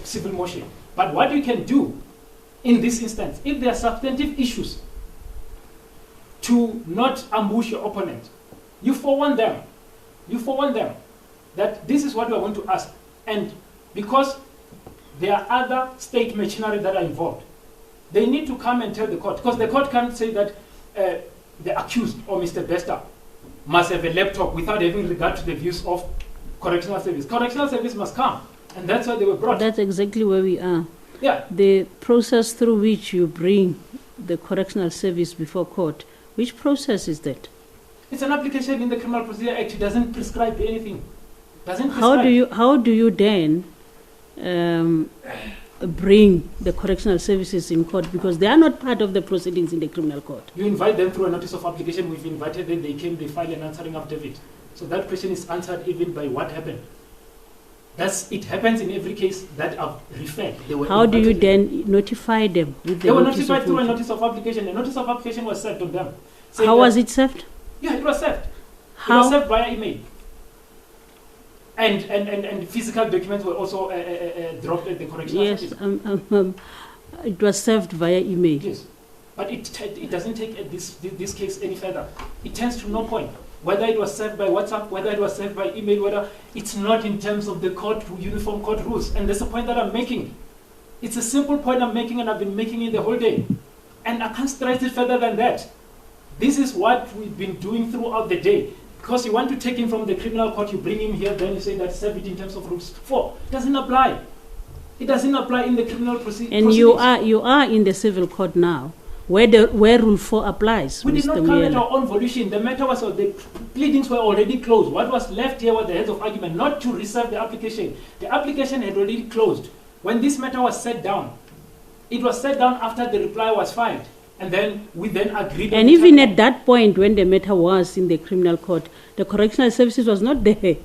civil motion. But what you can do in this instance, if there are substantive issues, to not ambush your opponent, you forewarn them. You forewarn them that this is what we are going to ask. And because there are other state machinery that are involved, they need to come and tell the court, because the court can't say that the accused or Mr. Bester must have a laptop without having regard to the views of correctional service. Correctional service must come, and that's why they were brought. That's exactly where we are. Yeah. The process through which you bring the correctional service before court, which process is that? It's an application in the Criminal Procedure Act. It doesn't prescribe anything. Doesn't prescribe. How do you then bring the correctional services in court, because they are not part of the proceedings in the criminal court? You invite them through a notice of application. We've invited them. They came. They filed an answering affidavit. So that question is answered even by what happened. It happens in every case that I've referred. How do you then notify them? With the they were notified through a notice of application. A notice of application was served on them. How was it served? Yeah, it was served. How? It was served via email. And physical documents were also dropped at the correctional service. Yes, it was served via email. Yes, but it doesn't take this case any further. It tends to no point. Whether it was served by WhatsApp, whether it was served by email, whether it's not in terms of the uniform court rules. And that's the point that I'm making. It's a simple point I'm making, and I've been making it the whole day. And I can't stress it further than that. This is what we've been doing throughout the day. Because you want to take him from the criminal court, you bring him here, then you say that serve it in terms of rules 4. It doesn't apply. It doesn't apply in the criminal proceedings. And you are in the civil court now, where Rule 4 applies. We did not come at our own volition. The matter was, the pleadings were already closed. What was left here were the heads of argument, not to reserve the application. The application had already closed. When this matter was set down, it was set down after the reply was filed. And then we then agreed. And even at that point, when the matter was in the criminal court, the correctional services was not there.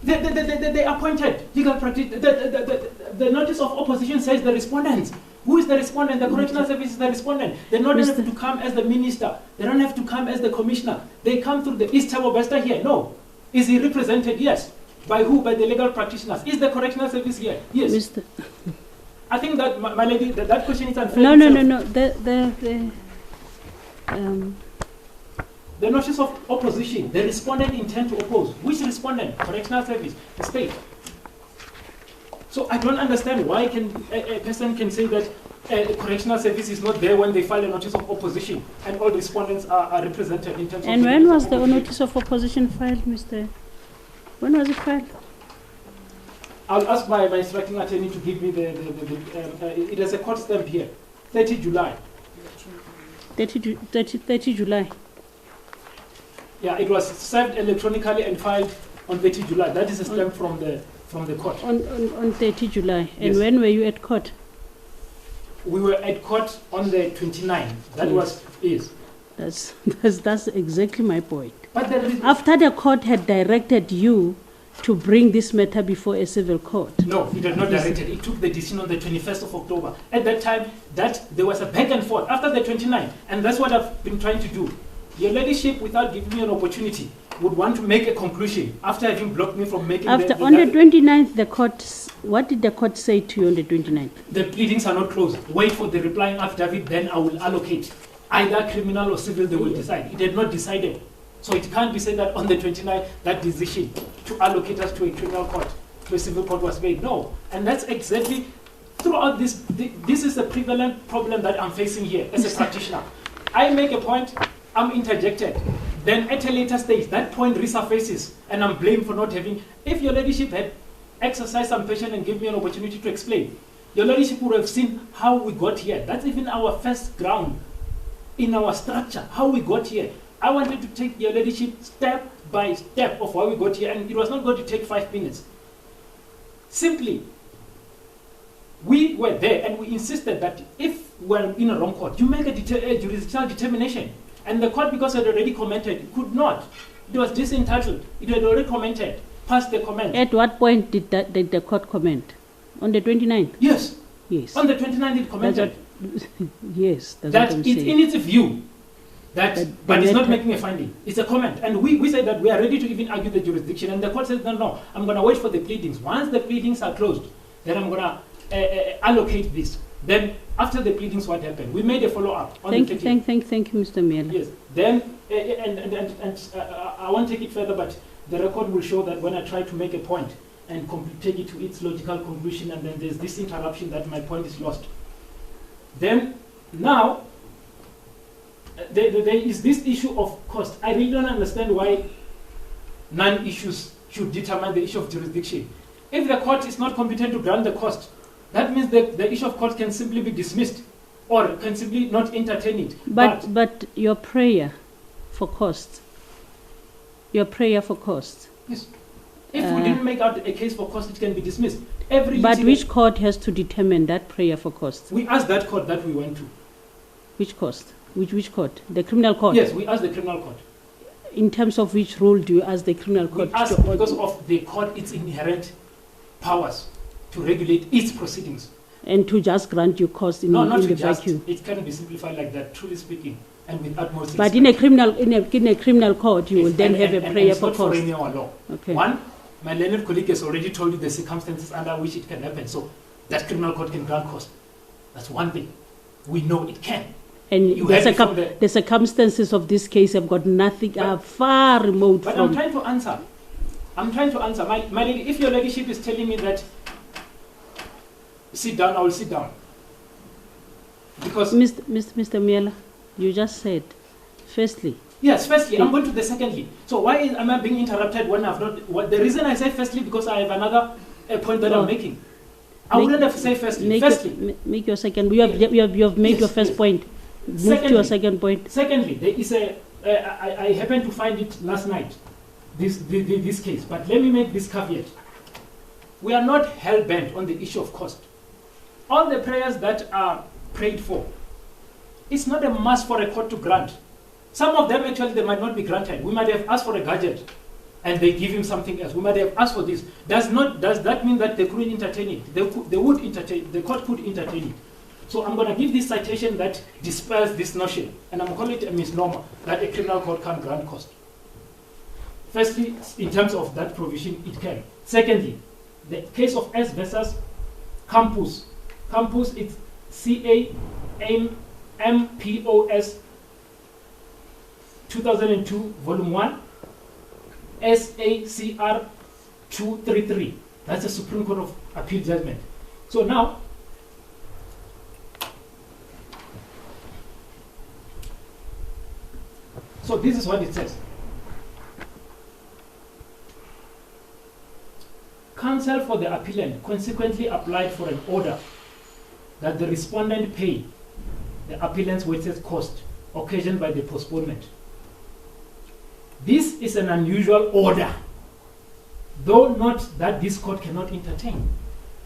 They appointed legal practice. The notice of opposition says the respondents. Who is the respondent? The correctional service is the respondent. They don't have to come as the minister. They don't have to come as the commissioner. They come through the. Is Thabo Bester here? No. Is he represented? Yes. By who? By the legal practitioners. Is the correctional service here? Yes. Mr. I think that, my lady, that question is unfair. No. The notice of opposition, the respondent intend to oppose. Which respondent? Correctional service, the state. So I don't understand why a person can say that correctional service is not there when they file a notice of opposition and all respondents are represented in terms of. And when was the notice of opposition filed, Mr.? When was it filed? I'll ask my instructing attorney to give me it has a court stamp here, 30 July. 30 July. Yeah, it was served electronically and filed on 30 July. That is a stamp from the court. On 30 July. And Yes. when were you at court? We were at court on the 29th. That Yes. That's exactly my point. But there is After the court had directed you to bring this matter before a civil court. no, it had not directed. It took the decision on the 21st of October. At that time, there was a back and forth after the 29th, and that's what I've been trying to do. Your ladyship, without giving me an opportunity, would want to make a conclusion after having blocked me from making On the 29th, what did the court say to you on the 29th? The pleadings are not closed. Wait for the replying affidavit, then I will allocate. Either criminal or civil, they will decide. It had not decided. So it can't be said that on the 29th, that decision to allocate us to a criminal court, to a civil court was made. No. And that's exactly, throughout this, this is the prevalent problem that I'm facing here as a practitioner. I make a point, I'm interjected. Then at a later stage, that point resurfaces, and I'm blamed for not having. If your ladyship had exercised some patience and give me an opportunity to explain, your ladyship would have seen how we got here. That's even our first ground in our structure, how we got here. I wanted to take your ladyship step by step of how we got here, and it was not going to take 5 minutes. Simply, we were there and we insisted that if we're in a wrong court, you make a jurisdictional determination. And the court, because it had already commented, could not. It was disentitled. It had already commented, passed the comment. At what point did the court comment? On the 29th? Yes. Yes. On the 29th it commented. Yes. That's That what I'm it's saying. in its view. But it's not matter- making a finding. It's a comment. And we said that we are ready to even argue the jurisdiction. And the court said, no, I'm going to wait for the pleadings. Once the pleadings are closed, then I'm going to allocate this. Then after the pleadings, what happened? We made a follow-up on Thank the you, 30th. thank you, Mr. Mbele. Yes. Then, I won't take it further, but the record will show that when I try to make a point and take it to its logical conclusion, and then there's this interruption that my point is lost. Then, now, there is this issue of cost. I really don't understand why non-issues should determine the issue of jurisdiction. If the court is not competent to grant the cost, that means that the issue of cost can simply be dismissed or can simply not entertain it. But your prayer for cost. Yes. If we didn't make out a case for cost, it can be dismissed. But which court has to determine that prayer for cost? We asked that court that we went to. Which cost? Which court? The criminal court? Yes, we asked the criminal court. In terms of which rule do you ask the criminal court? We asked because of the court, its inherent powers to regulate its proceedings. And to just grant you cost in, not in the just. vacuum. It can be simplified like that, truly speaking, and with utmost But respect. in a criminal court, you will then have a prayer it's for not cost. foreign in our law. Okay. One, my learned colleague has already told you the circumstances under which it can happen, so that criminal court can grant cost. That's one thing. We know it can. And You the, had it from the- the circumstances of this case have got nothing, are far remote But from. I'm trying to answer. My lady, if your ladyship is telling me that, sit down, I will sit down. Because, Mr. Mbele, you just said, firstly, yes, firstly, I'm going to the secondly. So why am I being interrupted when I've not, the reason I say firstly, because I have another point that I'm making. I wouldn't have said firstly. make your second, you have made Yes, your first yes. point. Move to your second point. Secondly, there is I happened to find it last night, this case, but let me make this caveat. We are not hell-bent on the issue of cost. All the prayers that are prayed for, it's not a must for a court to grant. Some of them actually, they might not be granted. We might have asked for a gadget, and they give him something else. We might have asked for this. Does that mean that they couldn't entertain it? They would entertain. The court could entertain it. So I'm going to give this citation that dispels this notion, and I'm calling it a misnomer that a criminal court can't grant cost. Firstly, in terms of that provision, it can. Secondly, the case of S versus Campus. Campus, it's CAMPOS 2002, Volume 1, SACR 233. That's a Supreme Court of Appeal judgment. So now, so this is what it says. Counsel for the appellant consequently applied for an order that the respondent pay the appellant's wasted cost occasioned by the postponement. This is an unusual order, though not that this court cannot entertain.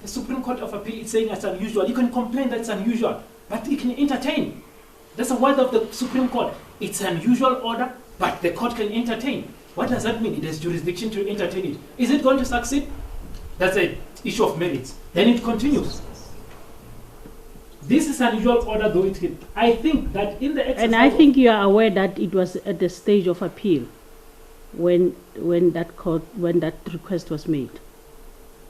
The Supreme Court of Appeal is saying it's unusual. You can complain that it's unusual, but it can entertain. That's the word of the Supreme Court. It's an unusual order, but the court can entertain. What does that mean? It has jurisdiction to entertain it. Is it going to succeed? That's an issue of merits. Then it continues. This is an unusual order, though it can. I think that in the exercise. And I think you are aware that it was at the stage of appeal when that request was made.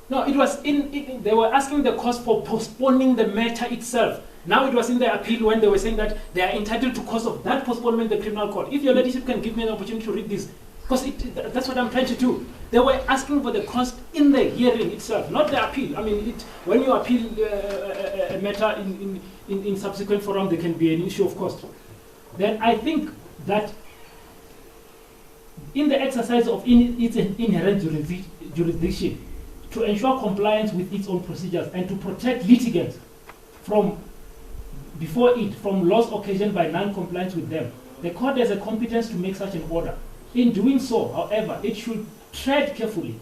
No, it was they were asking the cost for postponing the matter itself. Now it was in the appeal when they were saying that they are entitled to cost of that postponement in the criminal court. If your ladyship can give me an opportunity to read this, because that's what I'm trying to do. They were asking for the cost in the hearing itself, not the appeal. I mean, when you appeal a matter in subsequent forum, there can be an issue of cost. Then I think that in the exercise of its inherent jurisdiction, to ensure compliance with its own procedures and to protect litigants from loss occasioned by non-compliance with them, the court has a competence to make such an order. In doing so, however, it should tread carefully,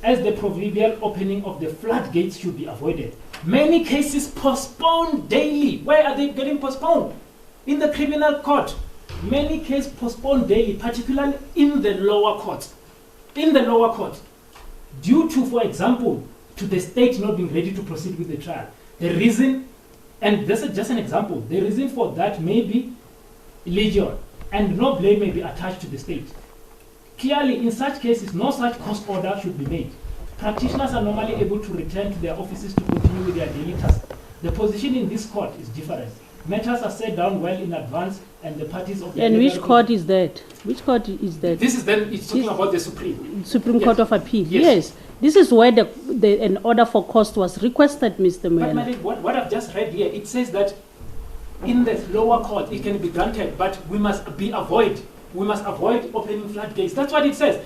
as the proverbial opening of the floodgates should be avoided. Many cases postponed daily. Why are they getting postponed? In the criminal court. Many cases postponed daily, particularly in the lower court. In the lower court. Due to, for example, to the state not being ready to proceed with the trial. The reason, and this is just an example, the reason for that may be legal, and no blame may be attached to the state. Clearly, in such cases, no such cost order should be made. Practitioners are normally able to return to their offices to continue with their daily tasks. The position in this court is different. Matters are set down well in advance, and the parties of the... And which court is that? Which court is that? This is then, it's talking about the Supreme Court of Appeal. Yes. This is where an order for cost was requested, Mr. Moela. But what I've just read here, it says that in the lower court it can be granted, but we must avoid opening floodgates. That's what it says.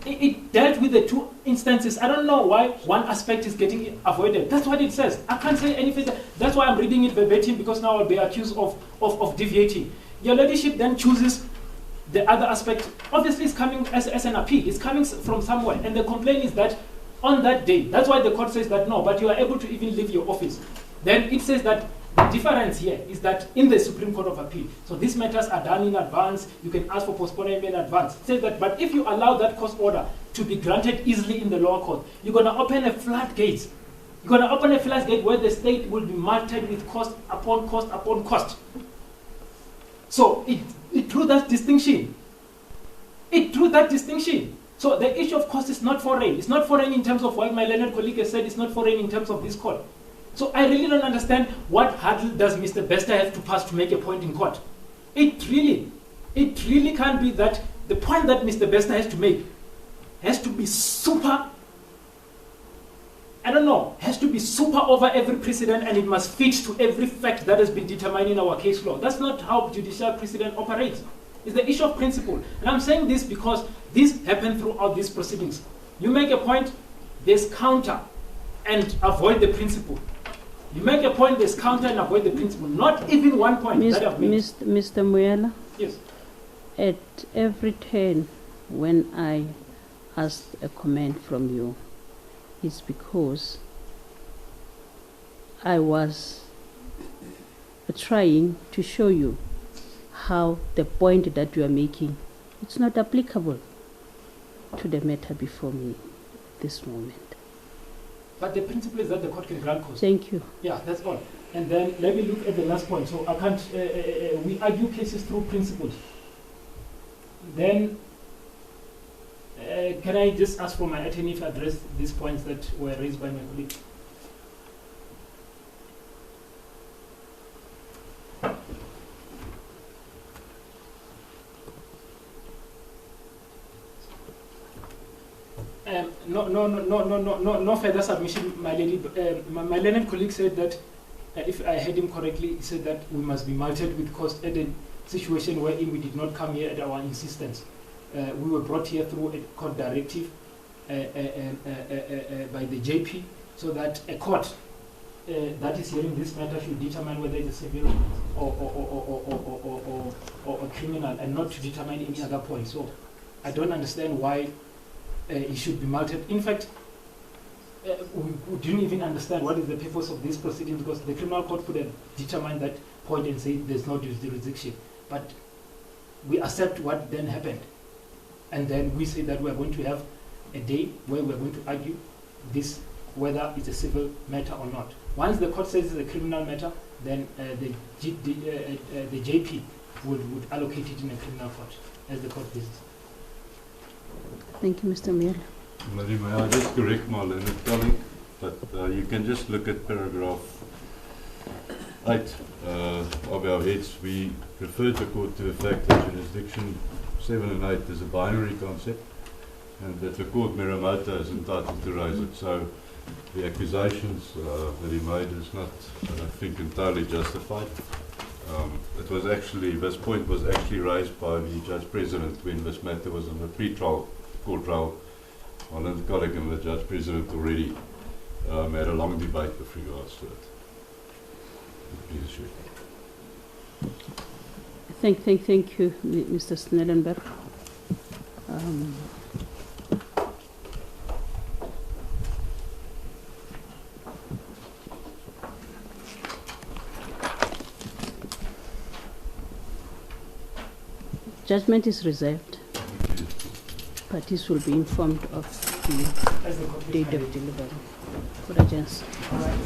It dealt with the two instances. I don't know why one aspect is getting avoided. That's what it says. I can't say anything. That's why I'm reading it verbatim, because now I'll be accused of deviating. Your ladyship then chooses the other aspect. Obviously, it's coming as an appeal. It's coming from somewhere. And the complaint is that on that day, that's why the court says that no, but you are able to even leave your office. Then it says that the difference here is that in the Supreme Court of Appeal, so these matters are done in advance, you can ask for postponement in advance. It says that, but if you allow that cost order to be granted easily in the lower court, you're going to open a floodgate. You're going to open a floodgate where the state will be multiplied with cost upon cost upon cost. So it drew that distinction. It drew that distinction. So the issue of cost is not foreign. It's not foreign in terms of what my learned colleague has said. It's not foreign in terms of this court. So I really don't understand what hurdle does Mr. Bester have to pass to make a point in court. It really can't be that the point that Mr. Bester has to make has to be super, has to be super over every precedent, and it must fit to every fact that has been determined in our case law. That's not how judicial precedent operates. It's the issue of principle. And I'm saying this because this happened throughout these proceedings. You make a point, there's counter, and avoid the principle. You make a point, there's counter and avoid the principle. Not even one point that I've made. Mr. Moela? Yes. At every turn when I asked a comment from you, it's because I was trying to show you how the point that you are making, it's not applicable. to the matter before me at this moment. But the principle is that the court can grant cause. Thank you. Yeah, that's all. And then let me look at the last point. So I can't, we argue cases through principles. Then, can I just ask for my attorney to address these points that were raised by my colleague? No further submission, my lady. My learned colleague said that, if I heard him correctly, he said that we must be mulcted with cost at a situation wherein we did not come here at our insistence. We were brought here through a court directive by the JP, so that a court that is hearing this matter should determine whether it's a civil or a criminal, and not to determine any other point. So I don't understand why he should be mulcted. In fact, we didn't even understand what is the purpose of this proceeding, because the criminal court could have determined that point and say there's no jurisdiction. But we accept what then happened. And then we say that we're going to have a day where we're going to argue this, whether it's a civil matter or not. Once the court says it's a criminal matter, then the JP would allocate it in a criminal court as the court visits. Thank you, Mr. Mbele. Lady, may I just correct my learned colleague, but you can just look at paragraph 8 of our heads. We referred the court to the fact that jurisdiction 7 and 8 is a binary concept, and that the court Miramoto is entitled to raise it. So the accusations that he made is not, I don't think, entirely justified. It was actually, this point was actually raised by the Judge President when this matter was in the pre-trial court trial. My learned colleague and the Judge President already had a long debate with regards to it. Please assure. Thank you, Mr. Snellenberg. Judgment is reserved. Parties will be informed of the date of delivery. Good agents. All right.